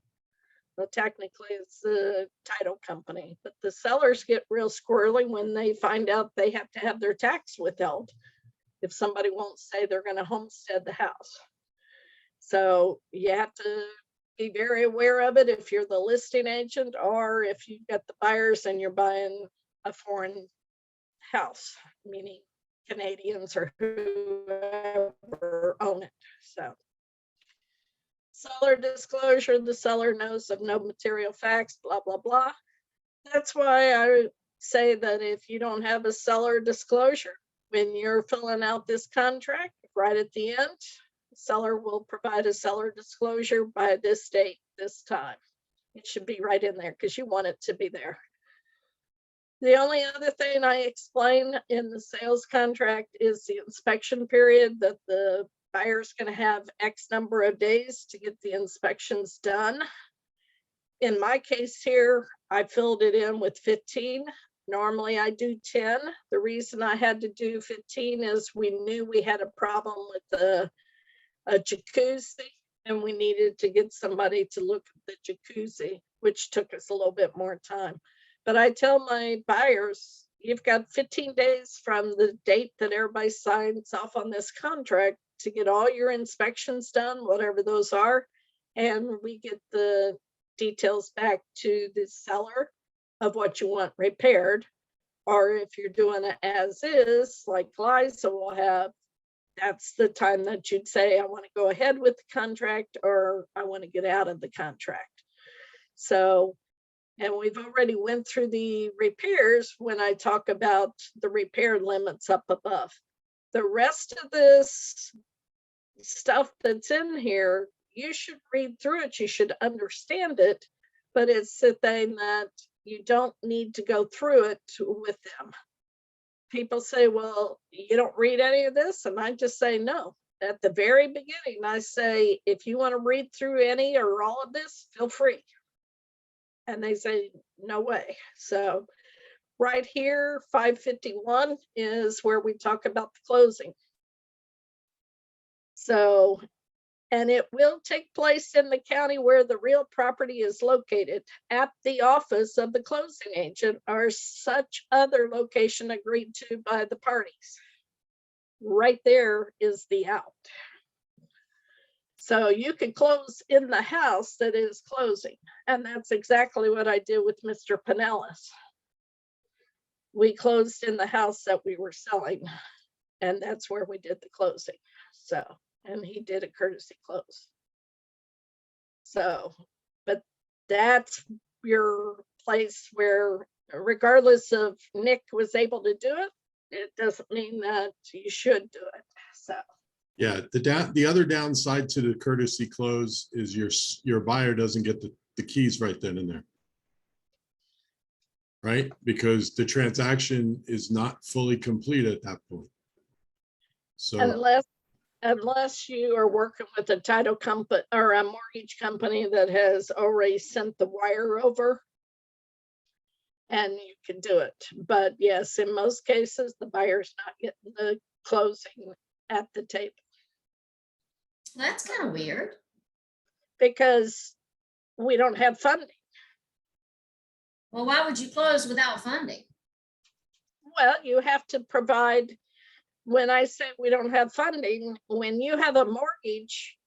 Well, technically it's the title company, but the sellers get real squirrely when they find out they have to have their tax withheld if somebody won't say they're going to homestead the house. So you have to be very aware of it if you're the listing agent or if you've got the buyers and you're buying a foreign house, meaning Canadians or whoever own it. So seller disclosure, the seller knows of no material facts, blah, blah, blah. That's why I say that if you don't have a seller disclosure, when you're filling out this contract, right at the end, the seller will provide a seller disclosure by this date, this time. It should be right in there because you want it to be there. The only other thing I explain in the sales contract is the inspection period, that the buyer's going to have X number of days to get the inspections done. In my case here, I filled it in with 15. Normally I do 10. The reason I had to do 15 is we knew we had a problem with a jacuzzi and we needed to get somebody to look at the jacuzzi, which took us a little bit more time. But I tell my buyers, you've got 15 days from the date that everybody signs off on this contract to get all your inspections done, whatever those are. And we get the details back to the seller of what you want repaired. Or if you're doing it as is, like Liza will have, that's the time that you'd say, I want to go ahead with the contract or I want to get out of the contract. So, and we've already went through the repairs when I talk about the repair limits up above. The rest of this stuff that's in here, you should read through it, you should understand it, but it's the thing that you don't need to go through it with them. People say, well, you don't read any of this? And I just say, no. At the very beginning, I say, if you want to read through any or all of this, feel free. And they say, no way. So right here, 551 is where we talk about the closing. So, and it will take place in the county where the real property is located, at the office of the closing agent or such other location agreed to by the parties. Right there is the out. So you could close in the house that is closing. And that's exactly what I did with Mr. Pinellas. We closed in the house that we were selling, and that's where we did the closing. So, and he did a courtesy close. So, but that's your place where, regardless of Nick was able to do it, it doesn't mean that you should do it. So. Yeah, the other downside to the courtesy close is your buyer doesn't get the keys right then and there. Right? Because the transaction is not fully complete at that point. So unless you are working with a title company or a mortgage company that has already sent the wire over, and you can do it. But yes, in most cases, the buyer's not getting the closing at the table. That's kind of weird. Because we don't have funding. Well, why would you close without funding? Well, you have to provide, when I say we don't have funding, when you have a mortgage,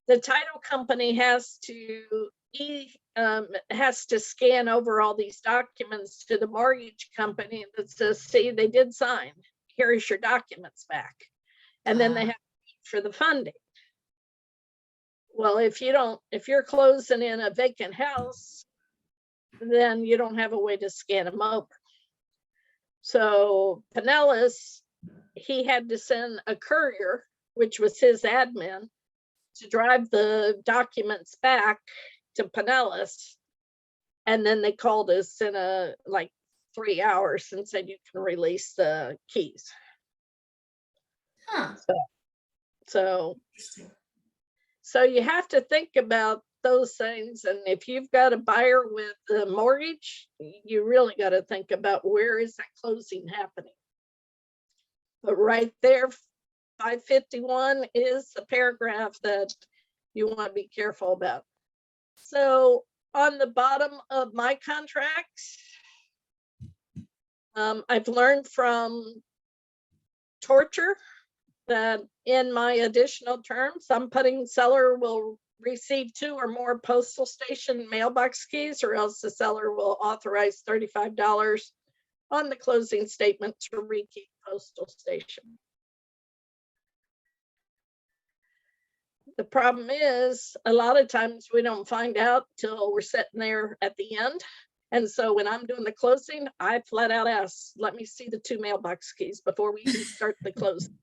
the title company has to scan over all these documents to the mortgage company that says, see, they did sign, here's your documents back. And then they have to wait for the funding. Well, if you're closing in a vacant house, then you don't have a way to scan them over. So Pinellas, he had to send a courier, which was his admin, to drive the documents back to Pinellas. And then they called us in like 3 hours and said, you can release the keys. Huh. So you have to think about those things. And if you've got a buyer with a mortgage, you really got to think about where is that closing happening. But right there, 551 is the paragraph that you want to be careful about. So on the bottom of my contracts, I've learned from torture that in my additional terms, I'm putting seller will receive 2 or more postal station mailbox keys, or else the seller will authorize $35 on the closing statement to rekey postal station. The problem is, a lot of times we don't find out till we're sitting there at the end. And so when I'm doing the closing, I flat out ask, let me see the 2 mailbox keys before we even start the closing.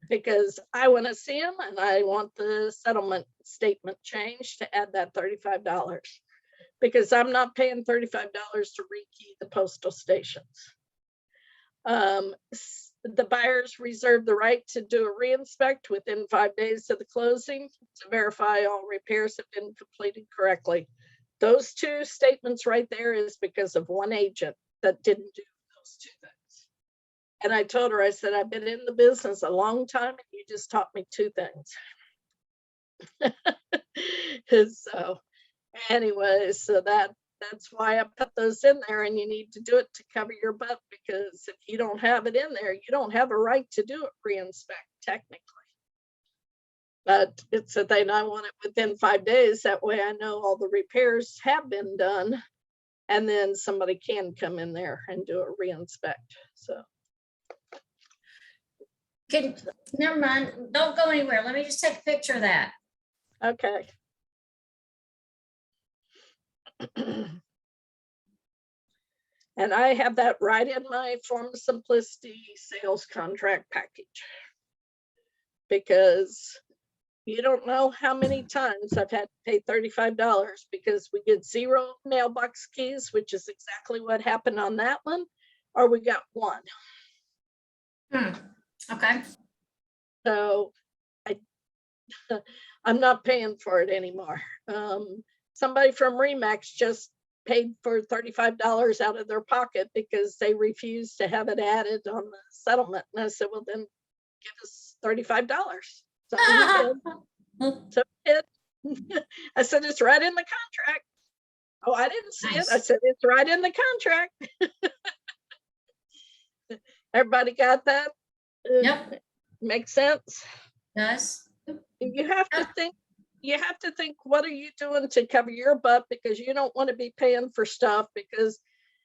Because I want to see them and I want the settlement statement changed to add that $35. Because I'm not paying $35 to rekey the postal stations. The buyers reserve the right to do a re-inspect within 5 days of the closing to verify all repairs have been completed correctly. Those 2 statements right there is because of one agent that didn't do those 2 things. And I told her, I said, I've been in the business a long time and you just taught me 2 things. So anyway, so that's why I put those in there, and you need to do it to cover your butt, because if you don't have it in there, you don't have a right to do it re-inspect technically. But it's a thing, I want it within 5 days. That way I know all the repairs have been done, and then somebody can come in there and do a re-inspect. So. Never mind, don't go anywhere. Let me just take a picture of that. Okay. And I have that right in my Form of Simplicity sales contract package, because you don't know how many times I've had to pay $35 because we get 0 mailbox keys, which is exactly what happened on that one, or we got 1. Okay. So I'm not paying for it anymore. Somebody from Remax just paid for $35 out of their pocket because they refused to have it added on the settlement. And I said, well, then give us $35. So he did. So he did. I said, it's right in the contract. Oh, I didn't see it. I said, it's right in the contract. Everybody got that? Yep. Makes sense? Does. You have to think, what are you doing to cover your butt? Because you don't want to be paying for stuff, because,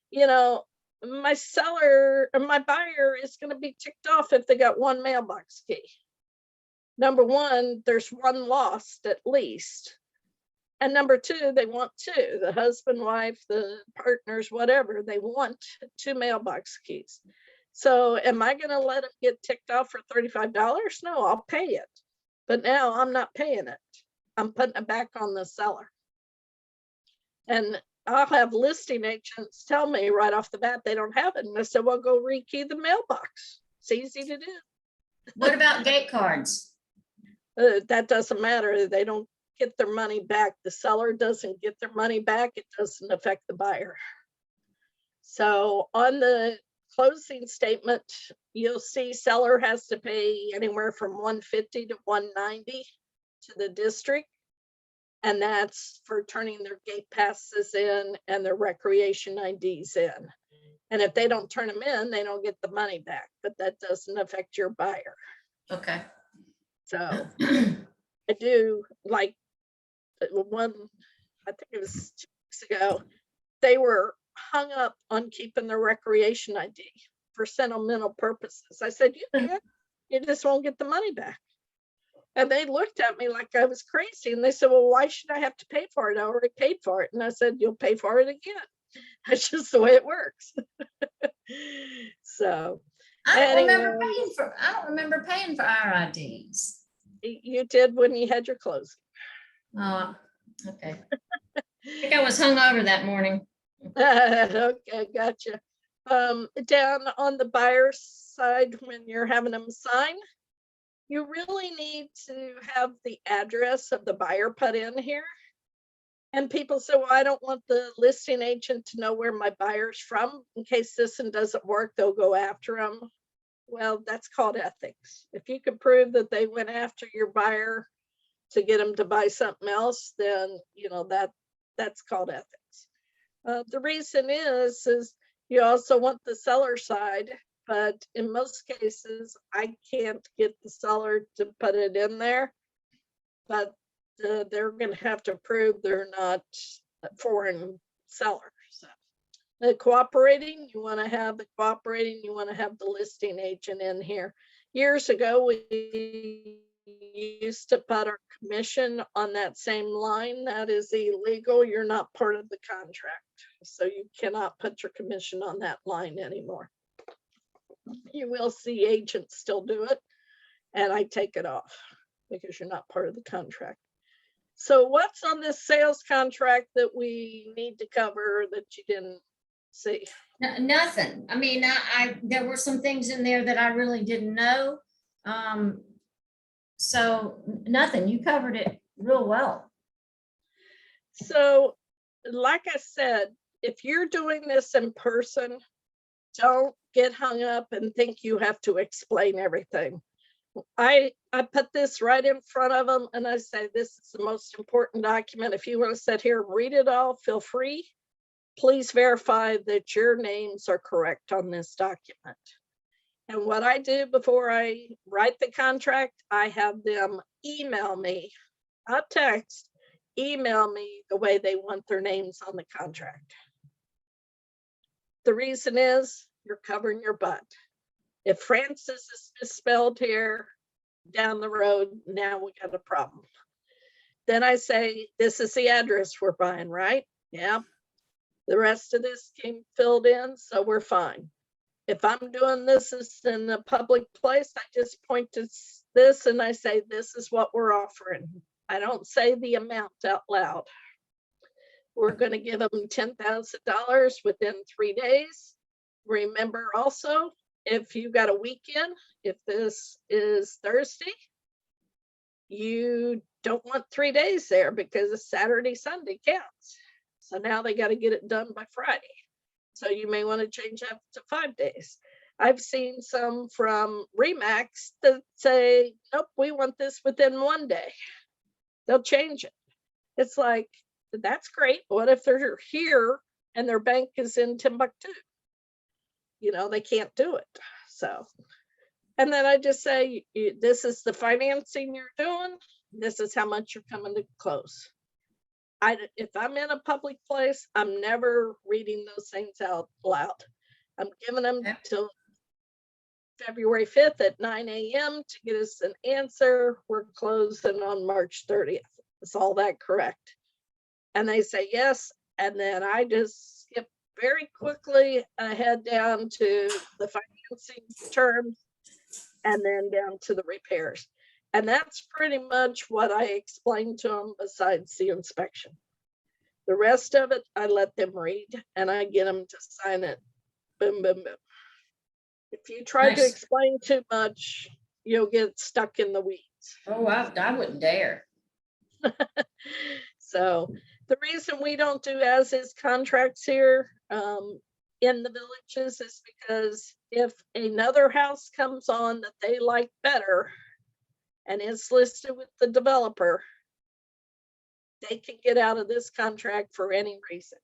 you know, my seller or my buyer is going to be ticked off if they got 1 mailbox key. Number 1, there's 1 lost at least. And number 2, they want 2, the husband, wife, the partners, whatever, they want 2 mailbox keys. So am I going to let them get ticked off for $35? No, I'll pay it. But now I'm not paying it. I'm putting it back on the seller. And I'll have listing agents tell me right off the bat they don't have it. And I said, well, go rekey the mailbox. It's easy to do. What about gate cards? That doesn't matter. They don't get their money back. The seller doesn't get their money back. It doesn't affect the buyer. So on the closing statement, you'll see seller has to pay anywhere from $150 to $190 to the district. And that's for turning their gate passes in and their recreation IDs in. And if they don't turn them in, they don't get the money back, but that doesn't affect your buyer. Okay. So I do, like one, I think it was 2 weeks ago, they were hung up on keeping their recreation ID for sentimental purposes. I said, you can't, you just won't get the money back. And they looked at me like I was crazy. And they said, well, why should I have to pay for it? I already paid for it. And I said, you'll pay for it again. That's just the way it works. So I don't anyway, remember paying for our IDs. you did when you had your closing. Oh, okay. I think I was hungover that morning. Okay, gotcha. Down on the buyer's side, when you're having them sign, you really need to have the address of the buyer put in here. And people say, well, I don't want the listing agent to know where my buyer's from. In case this one doesn't work, they'll go after them. Well, that's called ethics. If you can prove that they went after your buyer to get them to buy something else, then, you know, that's called ethics. The reason is you also want the seller side, but in most cases, I can't get the seller to put it in there. But they're gonna have to prove they're not a foreign seller. So the cooperating, you wanna have the cooperating, you wanna have the listing agent in here. Years ago, we used to put our commission on that same line. That is illegal. You're not part of the contract. So you cannot put your commission on that line anymore. You will see agents still do it, and I take it off because you're not part of the contract. So what's on this sales contract that we need to cover that you didn't see? Nothing. I mean, there were some things in there that I really didn't know. So nothing, you covered it real well. So like I said, if you're doing this in person, don't get hung up and think you have to explain everything. I put this right in front of them and I say, this is the most important document. If you want to sit here and read it all, feel free. Please verify that your names are correct on this document. And what I do before I write the contract, I have them email me, not text, email me the way they want their names on the contract. The reason is you're covering your butt. If Francis is misspelled here down the road, now we got a problem. Then I say, this is the address we're buying, right? Yeah. The rest of this came filled in, so we're fine. If I'm doing this in a public place, I just point to this and I say, this is what we're offering. I don't say the amount out loud. We're going to give them $10,000 within 3 days. Remember also, if you got a weekend, if this is Thursday, you don't want 3 days there because it's Saturday, Sunday counts. So now they got to get it done by Friday. So you may want to change up to 5 days. I've seen some from Remax that say, nope, we want this within 1 day. They'll change it. It's like, that's great. What if they're here and their bank is in Timbuktu? You know, they can't do it. So, and then I just say, this is the financing you're doing. This is how much you're coming to close. If I'm in a public place, I'm never reading those things out loud. I'm giving them till February 5th at 9 a.m. to get us an answer. We're closing on March 30th. Is all that correct? And they say yes. And then I just skip very quickly ahead down to the financing terms and then down to the repairs. And that's pretty much what I explained to them besides the inspection. The rest of it, I let them read and I get them to sign it. Boom, boom, boom. If you try to explain too much, you'll get stuck in the weeds. Oh, I wouldn't dare. So the reason we don't do as is contracts here in the villages is because if another house comes on that they like better and is listed with the developer, they can get out of this contract for any reason.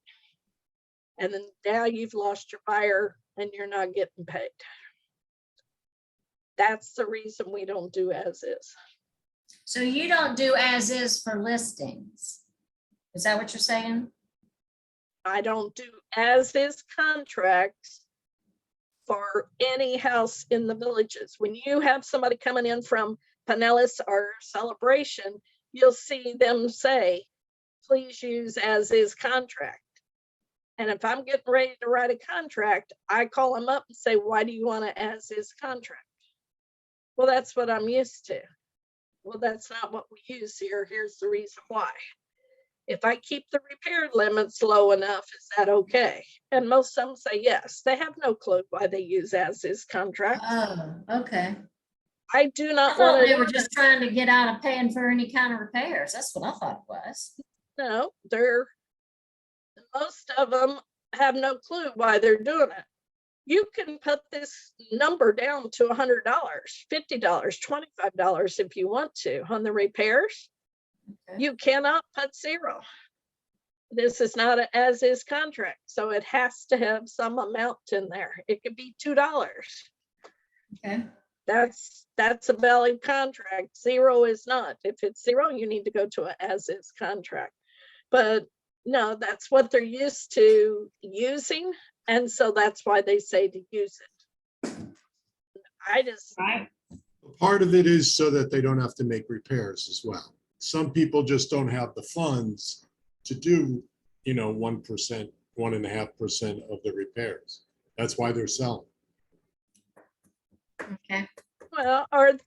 And then now you've lost your buyer and you're not getting paid. That's the reason we don't do as is. So you don't do as is for listings? Is that what you're saying? I don't do as is contracts for any house in the villages. When you have somebody coming in from Pinellas or Celebration, you'll see them say, please use as is contract. And if I'm getting ready to write a contract, I call them up and say, why do you want an as is contract? Well, that's what I'm used to. Well, that's not what we use here. Here's the reason why. If I keep the repair limits low enough, is that okay? And most of them say yes. They have no clue why they use as is contract. Oh, okay. I do I not thought want they to. were just trying to get out of paying for any kind of repairs. That's what I thought it was. No, Most of them have no clue why they're doing it. You can put this number down to $100, $50, $25 if you want to on the repairs. Okay. You cannot put zero. This is not an as is contract, so it has to have some amount in there. It could be $2. Okay. that's a valid contract. 0 is not. If it's 0, you need to go to a as-is contract. But no, that's what they're used to using, and so that's why they say to use it. I just, Right. Part of it is so that they don't have to make repairs as well. Some people just don't have the funds to do, 1%, 1.5% of the repairs. That's why they're selling. Okay. well, or in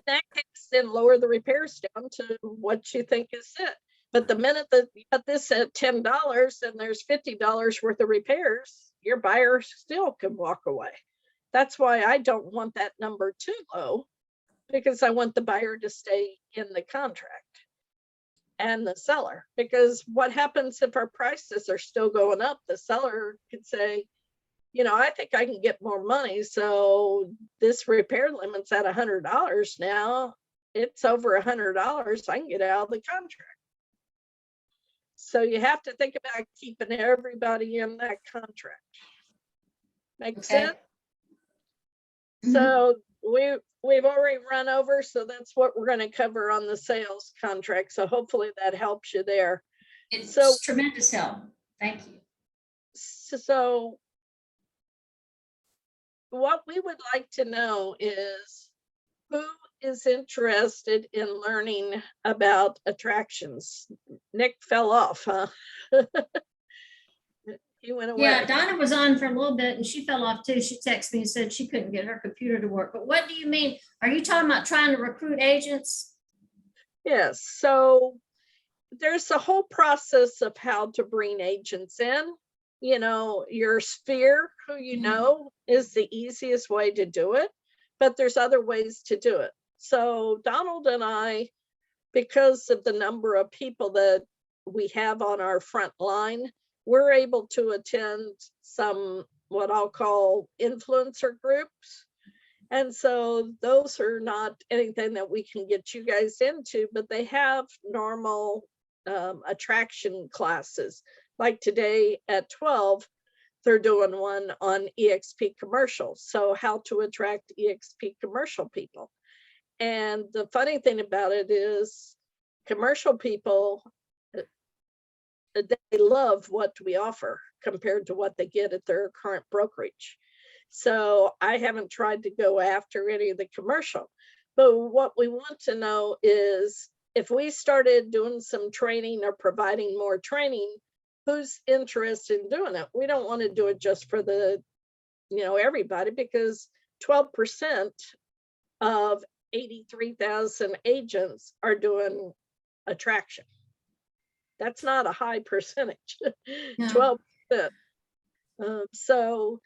that case, then lower the repairs down to what you think is it. But the minute that you got this at $10 and there's $50 worth of repairs, your buyer still can walk away. That's why I don't want that number too low, because I want the buyer to stay in the contract and the seller. Because what happens if our prices are still going up? The seller could say, I think I can get more money. So this repair limit's at $100 now. It's over $100. I can get out of the contract. So you have to think about keeping everybody in that contract. Make Okay. sense? Mhm. So we've already run over, so that's what we're going to cover on the sales contract. So hopefully that helps you there. It's So- tremendous help. Thank you. So what we would like to know is who is interested in learning about attractions. Nick fell off, huh? He went away. Yeah, Donna was on for a little bit and she fell off too. She texted me and said she couldn't get her computer to work. But what do you mean? Are you talking about trying to recruit agents? Yes, so there's a whole process of how to bring agents in. Your sphere, who you Mhm. know, is the easiest way to do it, but there's other ways to do it. So Donald and I, because of the number of people that we have on our front line, we're able to attend some, what I'll call influencer groups. And so those are not anything that we can get you guys into, but they have normal attraction classes. Like today at 12, they're doing one on EXP commercials. So how to attract EXP commercial people. And the funny thing about it is commercial people, they love what we offer compared to what they get at their current brokerage. So I haven't tried to go after any of the commercial, but what we want to know is if we started doing some training or providing more training, who's interested in doing it? We don't want to do it just for the, everybody, because 12% of 83,000 agents are doing attraction. That's not a high percentage, No. 12%. So,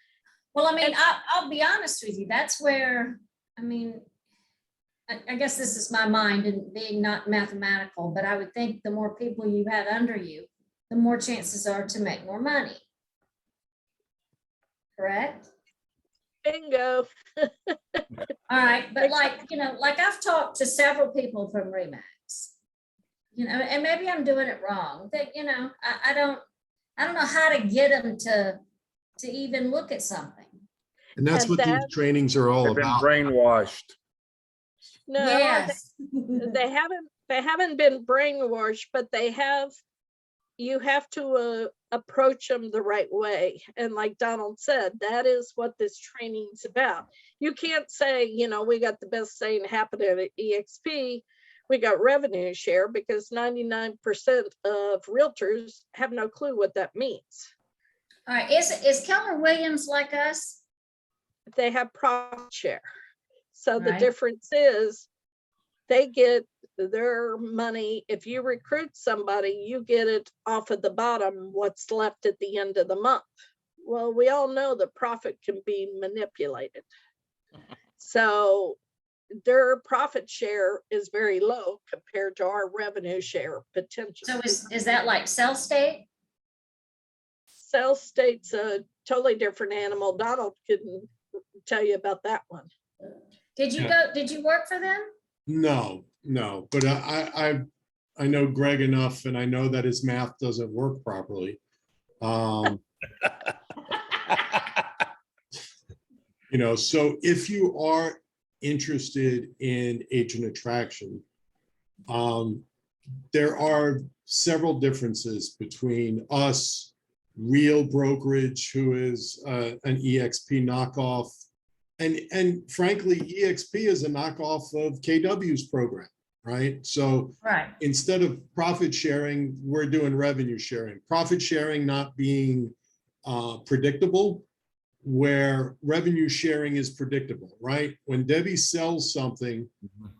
Well, I mean, I'll be honest with you. That's where, I guess this is my mind and being not mathematical, but I would think the more people you have under you, the more chances are to make more money. Correct? bingo. All right, but like I've talked to several people from Remax, and maybe I'm doing it wrong. That I don't know how to get them to even look at something. And that's And what these trainings are all They've been about. brainwashed. No, Yes. they haven't been brainwashed, but you have to approach them the right way. And like Donald said, that is what this training's about. You can't say, we got the best thing happening at EXP. We got revenue share, because 99% of realtors have no clue what that means. All right, is Keller Williams like us? They have profit share. So the Right. difference is they get their money. If you recruit somebody, you get it off of the bottom, what's left at the end of the month. Well, we all know that profit can be manipulated. So their profit share is very low compared to our revenue share potential. So is that like Cell State? Cell State's a totally different animal. Donald couldn't tell you about that one. Did you work for them? No, but I know Greg enough, and I know that his math doesn't work properly. So if you are interested in agent attraction, there are several differences between us, Real Brokerage, who is an EXP knockoff, and frankly, EXP is a knockoff of KW's program, right? So Right. instead of profit sharing, we're doing revenue sharing. Profit sharing not being predictable, where revenue sharing is predictable, right? When Debbie sells something,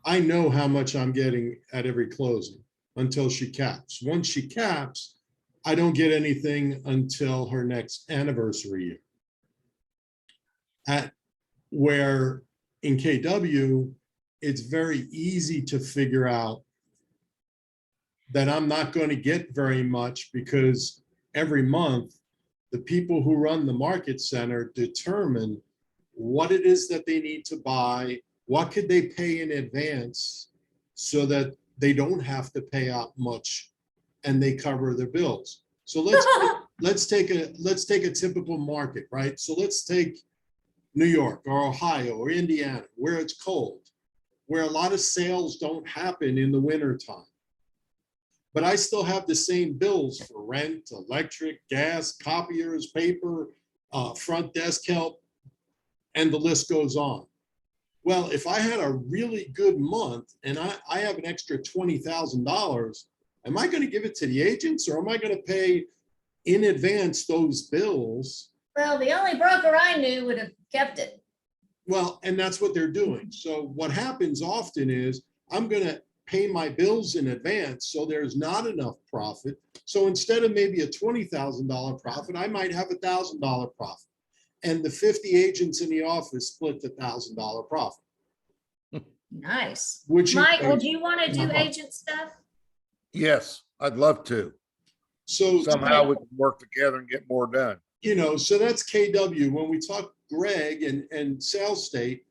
I know how much I'm getting at every closing until she caps. Once she caps, I don't get anything until her next anniversary year. Where in KW, it's very easy to figure out that I'm not going to get very much, because every month, the people who run the market center determine what it is that they need to buy, what could they pay in advance so that they don't have to pay out much and they cover their bills. So let's take a typical market, right? So let's take New York or Ohio or Indiana, where it's cold, where a lot of sales don't happen in the winter time. But I still have the same bills for rent, electric, gas, copiers, paper, front desk help, and the list goes on. Well, if I had a really good month and I have an extra $20,000, am I going to give it to the agents, or am I going to pay in advance those bills? Well, the only broker I knew would have kept it. Well, and that's what they're doing. So what happens often is I'm going to pay my bills in advance, so there's not enough profit. So instead of maybe a $20,000 profit, I might have $1,000 profit. And the 50 agents in the office split the $1,000 profit. Nice. Which Michael, do you want to do Uh-huh. agent stuff? Yes, I'd love to. So Somehow we can work together and get more done. so that's KW. When we talk Greg and Sales State,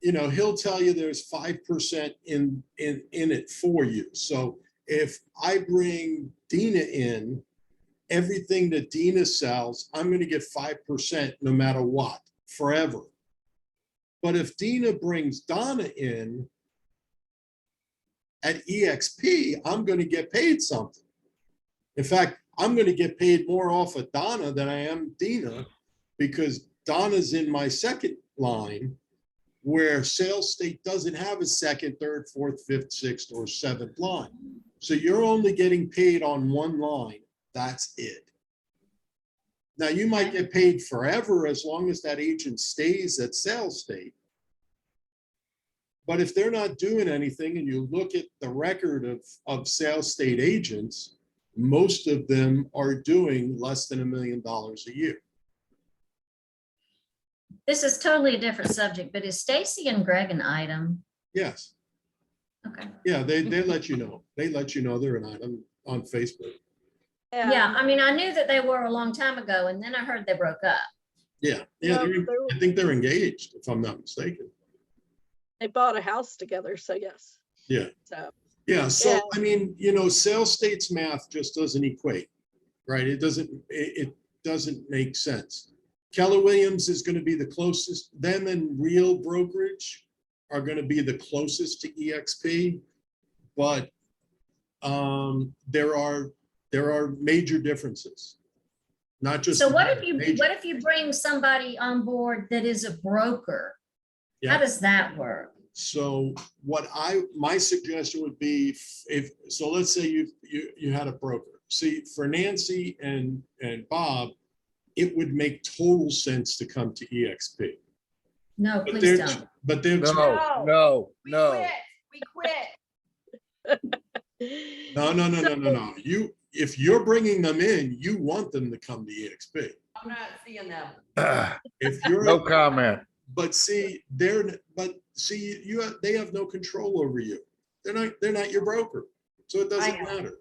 he'll tell you there's 5% in it for you. So if I bring Dina in, everything that Dina sells, I'm going to get 5% no matter what, forever. But if Dina brings Donna in at EXP, I'm going to get paid something. In fact, I'm going to get paid more off of Donna than I am Dina, because Donna's in my second line, where Sales State doesn't have a second, third, fourth, fifth, sixth, or seventh line. So you're only getting paid on one line. That's it. Now, you might get paid forever as long as that agent stays at Sales State. But if they're not doing anything, and you look at the record of Sales State agents, most of them are doing less than $1 million a year. This is totally a different subject, but is Stacy and Greg an item? Yes. Okay. Yeah, they let you know. They let you know they're an item on Facebook. Yeah, I mean, I knew that they were a long time ago, and then I heard they broke up. Yeah, No, I think they're engaged, if I'm not mistaken. They bought a house together, so yes. Yeah. So Yeah, so Yeah. I mean, Sales State's math just doesn't equate, right? It doesn't make sense. Keller Williams is going to be the closest. Them and Real Brokerage are going to be the closest to EXP, but there are major differences. Not just. So what if you bring somebody on board that is a broker? Yeah. How does that work? So my suggestion would be, so let's say you had a broker. See, for Nancy and Bob, it would make total sense to come to EXP. No, But please don't. But they're No. We quit. No. If you're bringing them in, you want them to come to EXP. I'm not seeing them. If you're No comment. But see, they have no control over you. They're not your broker. So it doesn't matter.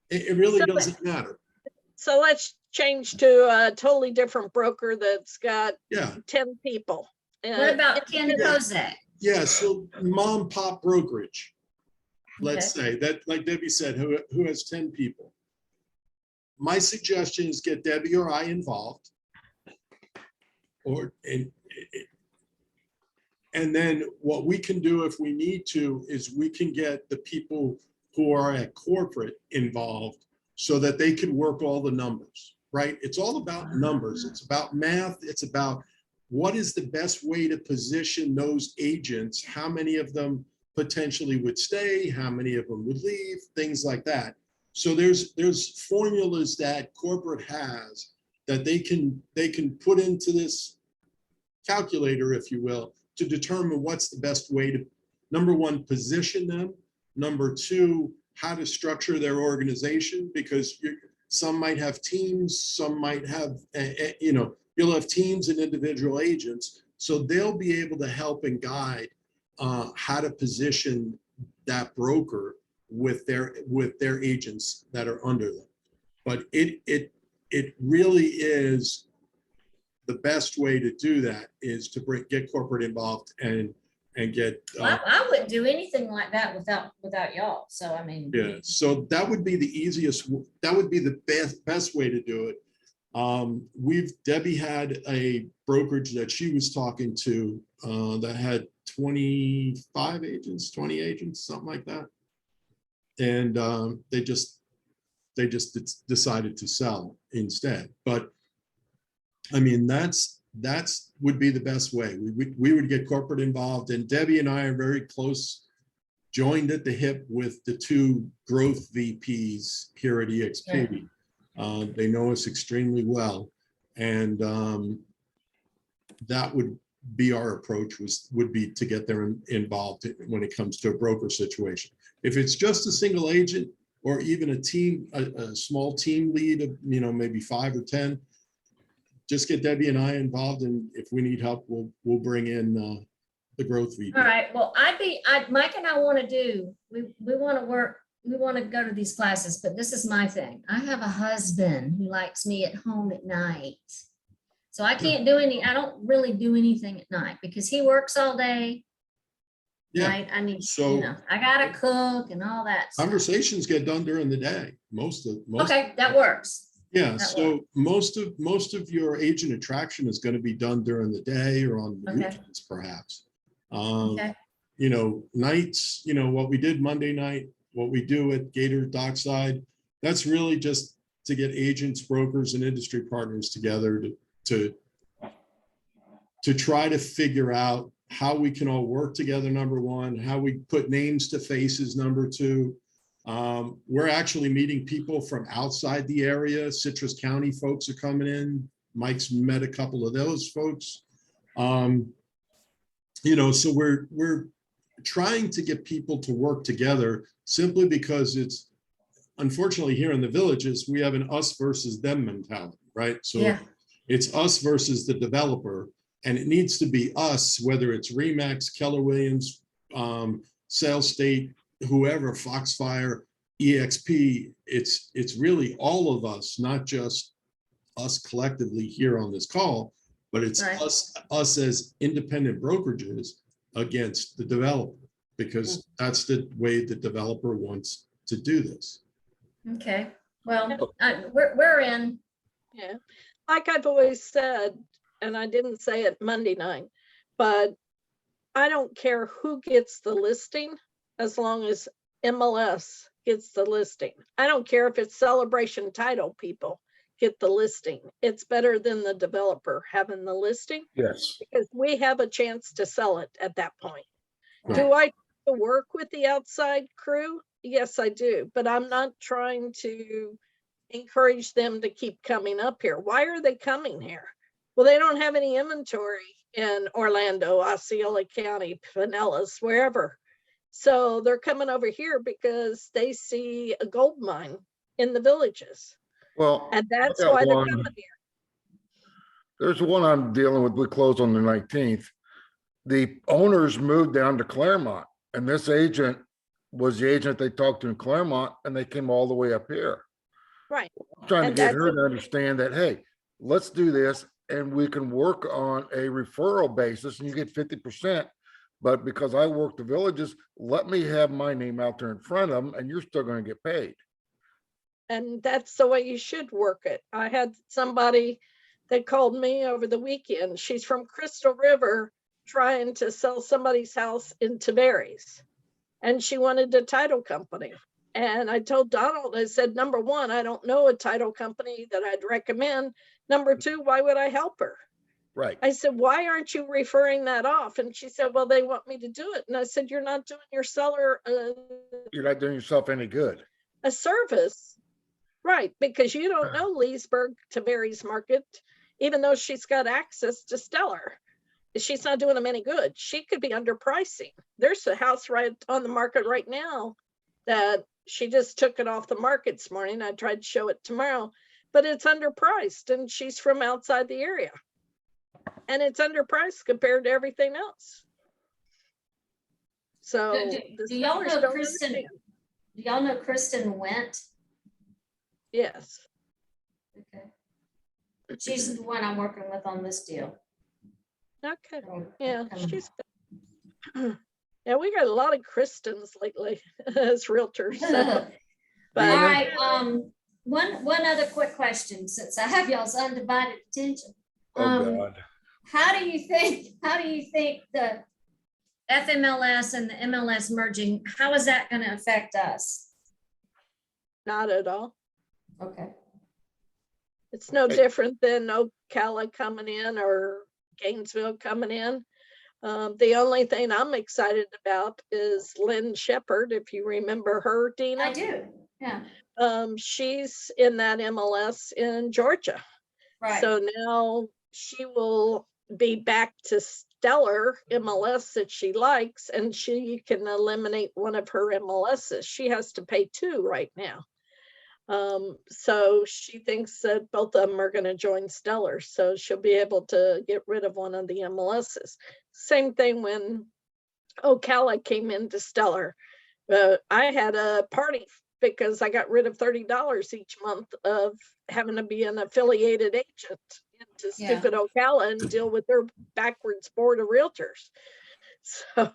It really doesn't matter. So let's change to a totally different broker that's got Yeah. 10 people. What about Ken Kozak? Yeah. So mom pop brokerage, let's say that, like Debbie said, who has 10 people. My suggestion is get Debbie or I involved, And then what we can do if we need to is we can get the people who are at corporate involved so that they can work all the numbers, right? It's all about numbers. It's about math. It's about what is the best way to position those agents, how many of them potentially would stay, how many of them would leave, things like that. So there's formulas that corporate has that they can put into this calculator, if you will, to determine what's the best way to, number one, position them. Number two, how to structure their organization, because some might have teams, some might have, you'll have teams and individual agents. So they'll be able to help and guide how to position that broker with their agents that are under them. But it really is the best way to do that is to get corporate involved and get. Well, I wouldn't do anything like that without y'all. So I mean. Yeah, so that would be the easiest. That would be the best way to do it. Debbie had a brokerage that she was talking to that had 25 agents, 20 agents, something like that. And they just decided to sell instead. But I mean, that's would be the best way. We would get corporate involved, and Debbie and I are very close, joined at the hip with the two growth VPs here at EXP. Yeah. They know us extremely well, and that would be our approach would be to get them involved when it comes to a broker situation. If it's just a single agent or even a team, a small team lead of maybe 5 or 10, just get Debbie and I involved, and if we need help, we'll bring in the growth VP. All right. Well, Mike and I want to do. We want to work. We want to go to these classes, but this is my thing. I have a husband who likes me at home at night, so I can't do I don't really do anything at night because he works all day. Yeah. Right? I need. I gotta cook and all that stuff. Conversations get done during the day. Most. Okay, that works. Yeah, so most of your agent attraction is going to be done during the day or on the weekends, perhaps. Nights, what we did Monday night, what we do at Gator Dockside, that's really just to get agents, brokers, and industry partners together to try to figure out how we can all work together, number one, how we put names to faces, number two. We're actually meeting people from outside the area. Citrus County folks are coming in. Mike's met a couple of those folks. So we're trying to get people to work together simply because it's, unfortunately, here in the villages, we have an us versus them mentality, right? So it's us versus the developer, and it needs to be us, whether it's Remax, Keller Williams, Sales State, whoever, Foxfire, EXP, it's really all of us, not just us collectively here on this call, but it's us as independent brokerages against the developer, because that's the way the developer wants to do this. Okay, well, we're in. Yeah, like I've always said, and I didn't say it Monday night, but I don't care who gets the listing as long as MLS gets the listing. I don't care if it's Celebration Title people get the listing. It's better than the developer having the listing. Yes. Because we have a chance to sell it at that point. Right. Do I work with the outside crew? Yes, I do. But I'm not trying to encourage them to keep coming up here. Why are they coming here? Well, they don't have any inventory in Orlando, Osceola County, Pinellas, wherever. So they're coming over here because they see a gold mine in the villages. Well, and that's why they're coming here. There's one I'm dealing with. We close on the 19th. The owners moved down to Claremont, and this agent was the agent they talked to in Claremont, and they came all the way up here. Right. I'm trying to get her to understand that, hey, let's do this, and we can work on a referral basis, and you get 50%. But because I work the villages, let me have my name out there in front of them, and you're still going to get paid. And that's the way you should work it. I had somebody that called me over the weekend. She's from Crystal River, trying to sell somebody's house in Tavares. And she wanted a title company. And I told Donald, I said, number one, I don't know a title company that I'd recommend. Number two, why would I help her? Right. I said, why aren't you referring that off? And she said, well, they want me to do it. And I said, you're not doing your seller You're not doing yourself any good. a service. Right, because you don't know Leesburg, Tavares Market, even though she's got access to Stellar. She's not doing them any good. She could be underpricing. There's a house right on the market right now that she just took it off the market this morning. I tried to show it tomorrow, but it's underpriced and she's from outside the area. And it's underpriced compared to everything else. So Do y'all sellers know don't Kristen? understand. Do y'all know Kristen Went? Yes. Okay. She's the one I'm working with on this deal. Okay. So, Yeah, um, she's good. Yeah, we got a lot of Kristens lately as realtors. So. All But right, one other quick question, since I have y'all's undivided attention. Oh, God. How do you think the FMLS and the MLS merging, how is that gonna affect us? not at all. Okay. It's no different than Ocala coming in or Gainesville coming in. The only thing I'm excited about is Lynn Shepherd, if you remember her, Dina. I do, yeah, She's in that MLS in Georgia. right. So now she will be back to Stellar MLS that she likes, and she can eliminate one of her MLSs. She has to pay 2 right now. So she thinks that both of them are going to join Stellar. So she'll be able to get rid of one of the MLSs. Same thing when Ocala came into Stellar. I had a party because I got rid of $30 each month of having to be an affiliated agent into Yeah. stupid Ocala and deal with their backwards board of realtors. So,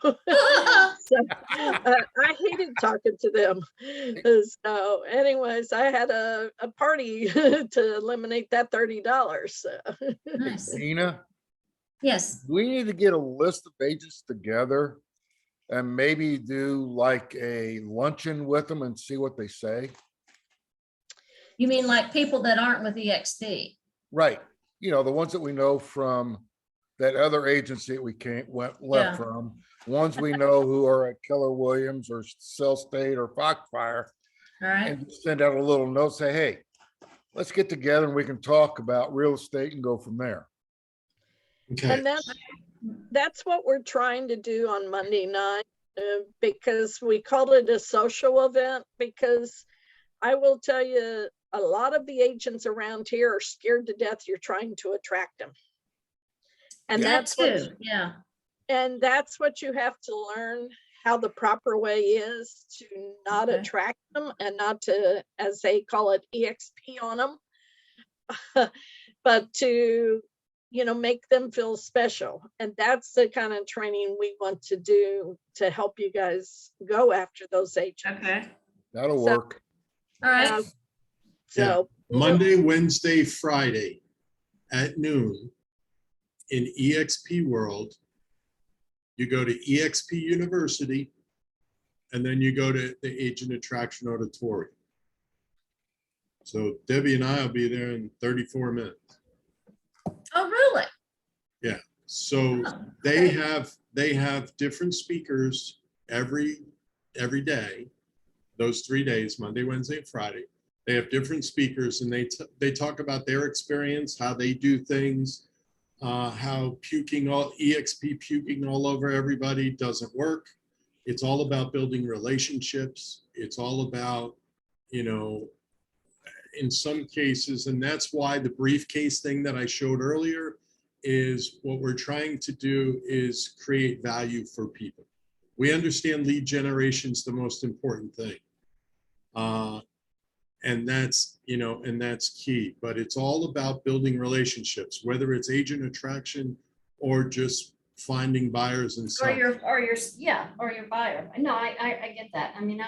I hated talking to them. So anyways, I had a party to eliminate that $30. So. Nice. Nina, Yes, we need to get a list of agents together and maybe do like a luncheon with them and see what they say. you mean like people that aren't with EXP? Right. You know, the ones that we know from that other agency that we left Yeah. from, ones we know who are at Keller Williams or Cell State or Foxfire, All right, and just send out a little note, say, hey, let's get together and we can talk about real estate and go from there. Okay, And that's what we're trying to do on Monday night, because we called it a social event, because I will tell you, a lot of the agents around here are scared to death you're trying to attract them. And that that's what, too, yeah, and that's what you have to learn, how the proper way is to not Okay. attract them and not to, as they call it, EXP on them, but to, make them feel special. And that's the kind of training we want to do to help you guys go after those agents. okay, That'll So- work. all right, So Monday, Wednesday, Friday at noon in EXP World. You go to EXP University and then you go to the Agent Attraction Auditorium. So Debbie and I will be there in 34 minutes. oh, really? So Oh, they okay. have different speakers every day, those 3 days, Monday, Wednesday, and Friday. They have different speakers and they talk about their experience, how they do things, how EXP puking all over everybody doesn't work. It's all about building relationships. It's all about, in some cases, and that's why the briefcase thing that I showed earlier is what we're trying to do is create value for people. We understand lead generation is the most important thing. And that's key, but it's all about building relationships, whether it's agent attraction or just finding buyers and Or sellers. your buyer. No, I get that. I mean,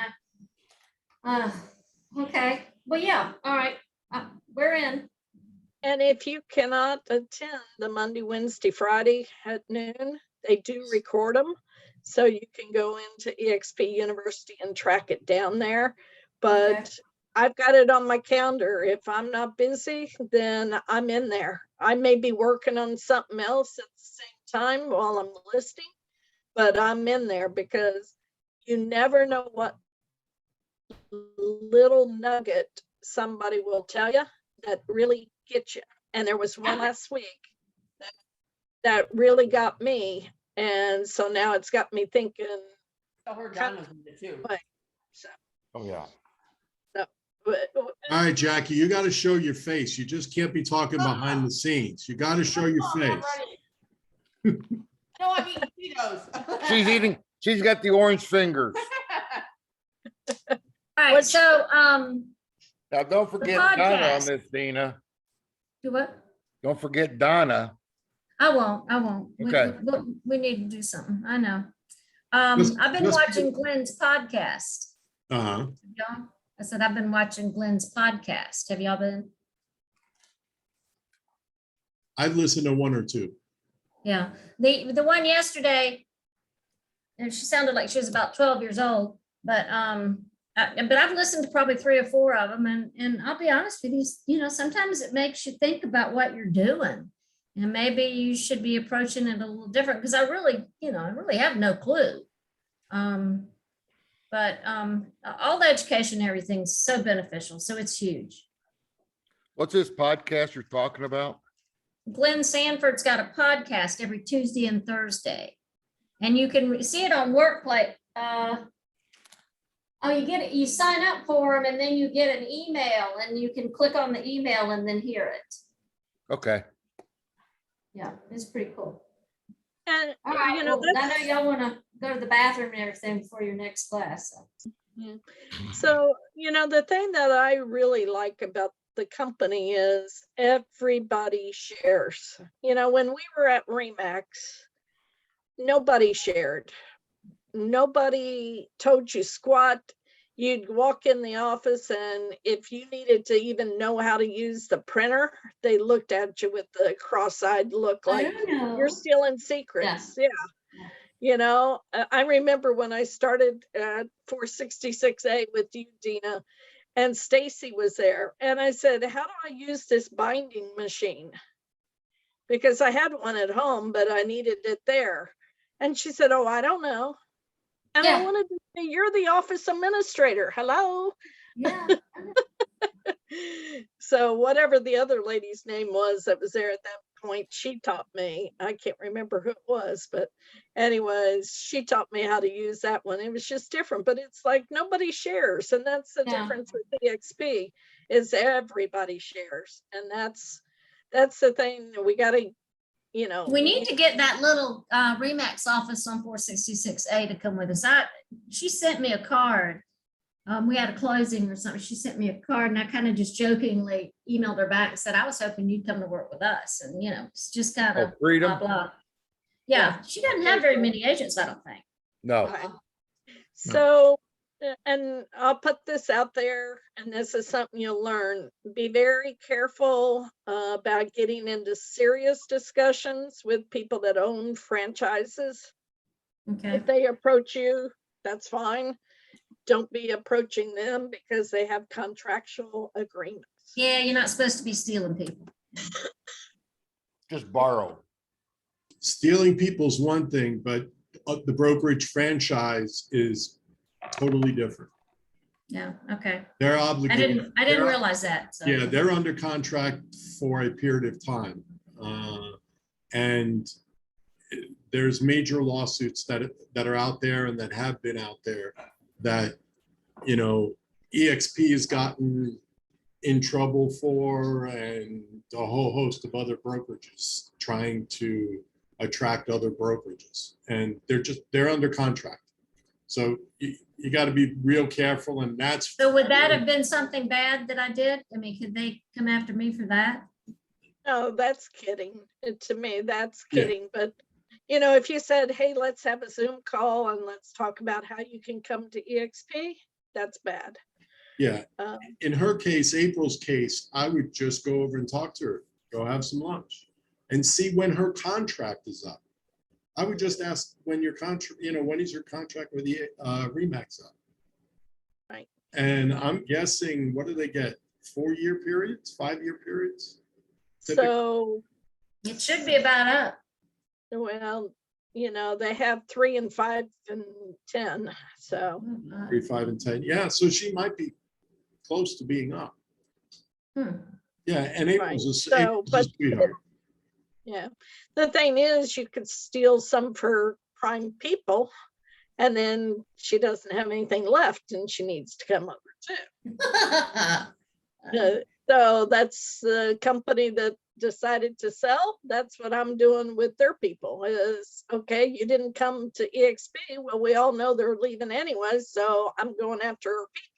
okay, well, yeah, all right, we're in. And if you cannot attend the Monday, Wednesday, Friday at noon, They do record them, so you can go into EXP University and track it down there. But Okay. I've got it on my calendar. If I'm not busy, then I'm in there. I may be working on something else at the same time while I'm listening, but I'm in there because you never know what little nugget somebody will tell you that really gets you. And there was one last week that really got me. And so now it's got me thinking, I heard Donna's in it too. so, Oh, yeah. but, All right, Jackie, you got to show your face. You just can't be talking behind the scenes. You got to show your Oh, I'm face. ready. No, I'm eating Cheetos. She's got the orange fingers. All right, so, Now, don't forget Donna on podcast. this, Dina. do what? Don't forget Donna. I won't. Okay. We need to do something, I know. Just- I've been just- watching Glenn's podcast. Uh-huh. Y'all, I said, I've been watching Glenn's podcast. Have y'all been? I've listened to one or two. Yeah, the one yesterday, and she sounded like she was about 12 years old, but I've listened to probably 3 or 4 of them, and I'll be honest with you, you know, sometimes it makes you think about what you're doing, and maybe you should be approaching it a little different, because I really have no clue. But all the education and everything's so beneficial, so it's huge. What's this podcast you're talking about? Glenn Sanford's got a podcast every Tuesday and Thursday, and you can see it on Workplace. You get it, you sign up for them, and then you get an email, and you can click on the email and then hear it. Okay. Yeah, it's pretty cool. and All right, you know, well, I know y'all want to go to the bathroom and everything before your next class. so, you know, the thing that I really like about the company is everybody shares. You know, when we were at Remax, nobody shared. Nobody told you squat. You'd walk in the office, and if you needed to even know how to use the printer, they looked at you with the cross-eyed look like you're stealing secrets. Yeah. You know, I remember when I started at 466A with you, Dina, and Stacy was there, and I said, how do I use this binding machine? Because I had one at home, but I needed it there. And she said, oh, I don't know. And I Yeah. wanted to say, you're the office administrator. Hello. Yeah. So whatever the other lady's name was that was there at that point, she taught me. I can't remember who it was, but anyways, she taught me how to use that one. It was just different, but it's like nobody shares. And that's the Yeah. difference with EXP is everybody shares. And that's the thing that we got to, you know. We need to get that little Remax office on 466A to come with us. She sent me a card. We had a closing or something. She sent me a card, and I kind of just jokingly emailed her back and said, I was hoping you'd come to work with us. And, you know, it's just kind of Oh, freedom? blah, blah. Yeah, she doesn't have very many agents, I don't think. No. Okay. So, and I'll put this out there, and this is something you'll learn. Be very careful about getting into serious discussions with people that own franchises. Okay. If they approach you, that's fine. Don't be approaching them because they have contractual agreements. Yeah, you're not supposed to be stealing people. Just borrow. Stealing people's one thing, but the brokerage franchise is totally different. Yeah, okay. They're I obligated. didn't realize that. So. Yeah, they're under contract for a period of time. And there's major lawsuits that are out there and that have been out there that, you know, EXP has gotten in trouble for, and a whole host of other brokerages trying to attract other brokerages. And they're under contract. So you got to be real careful, and that's. So would that have been something bad that I did? I mean, could they come after me for that? No, that's kidding. To me, that's Yeah. kidding. But, you know, if you said, hey, let's have a Zoom call and let's talk about how you can come to EXP, that's bad. Yeah. Um, In her case, April's case, I would just go over and talk to her, go have some lunch and see when her contract is up. I would just ask when your contract, when is your contract with the Remax up? Right. And I'm guessing, what do they get? 4-year periods, 5-year periods? Typically. So, It should be about up. well, they have 3 and 5 and 10, so. 3, 5, and 10. Yeah, so she might be close to being up. Yeah, and April's a So, but sweetheart. yeah, the thing is, you could steal some for prime people, and then she doesn't have anything left, and she needs to come over too. So that's the company that decided to sell. That's what I'm doing with their people. Is okay, you didn't come to EXP. Well, we all know they're leaving anyway, so I'm going after her people.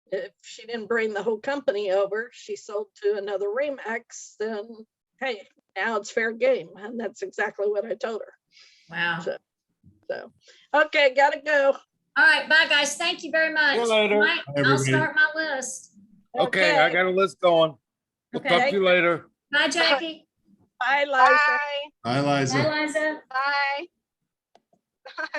If she didn't bring the whole company over, she sold to another Remax, then hey, now it's fair game. And that's exactly what I told her. Wow. So, okay, gotta go. All right, bye, guys. Thank you very much. See you later. Mike, Bye, I'll everybody. start my list. Okay, I got a list going. We'll talk Okay. to you later. Bye, Jackie. Bye, Liza. Bye. Hi, Liza. Bye, Liza. Bye.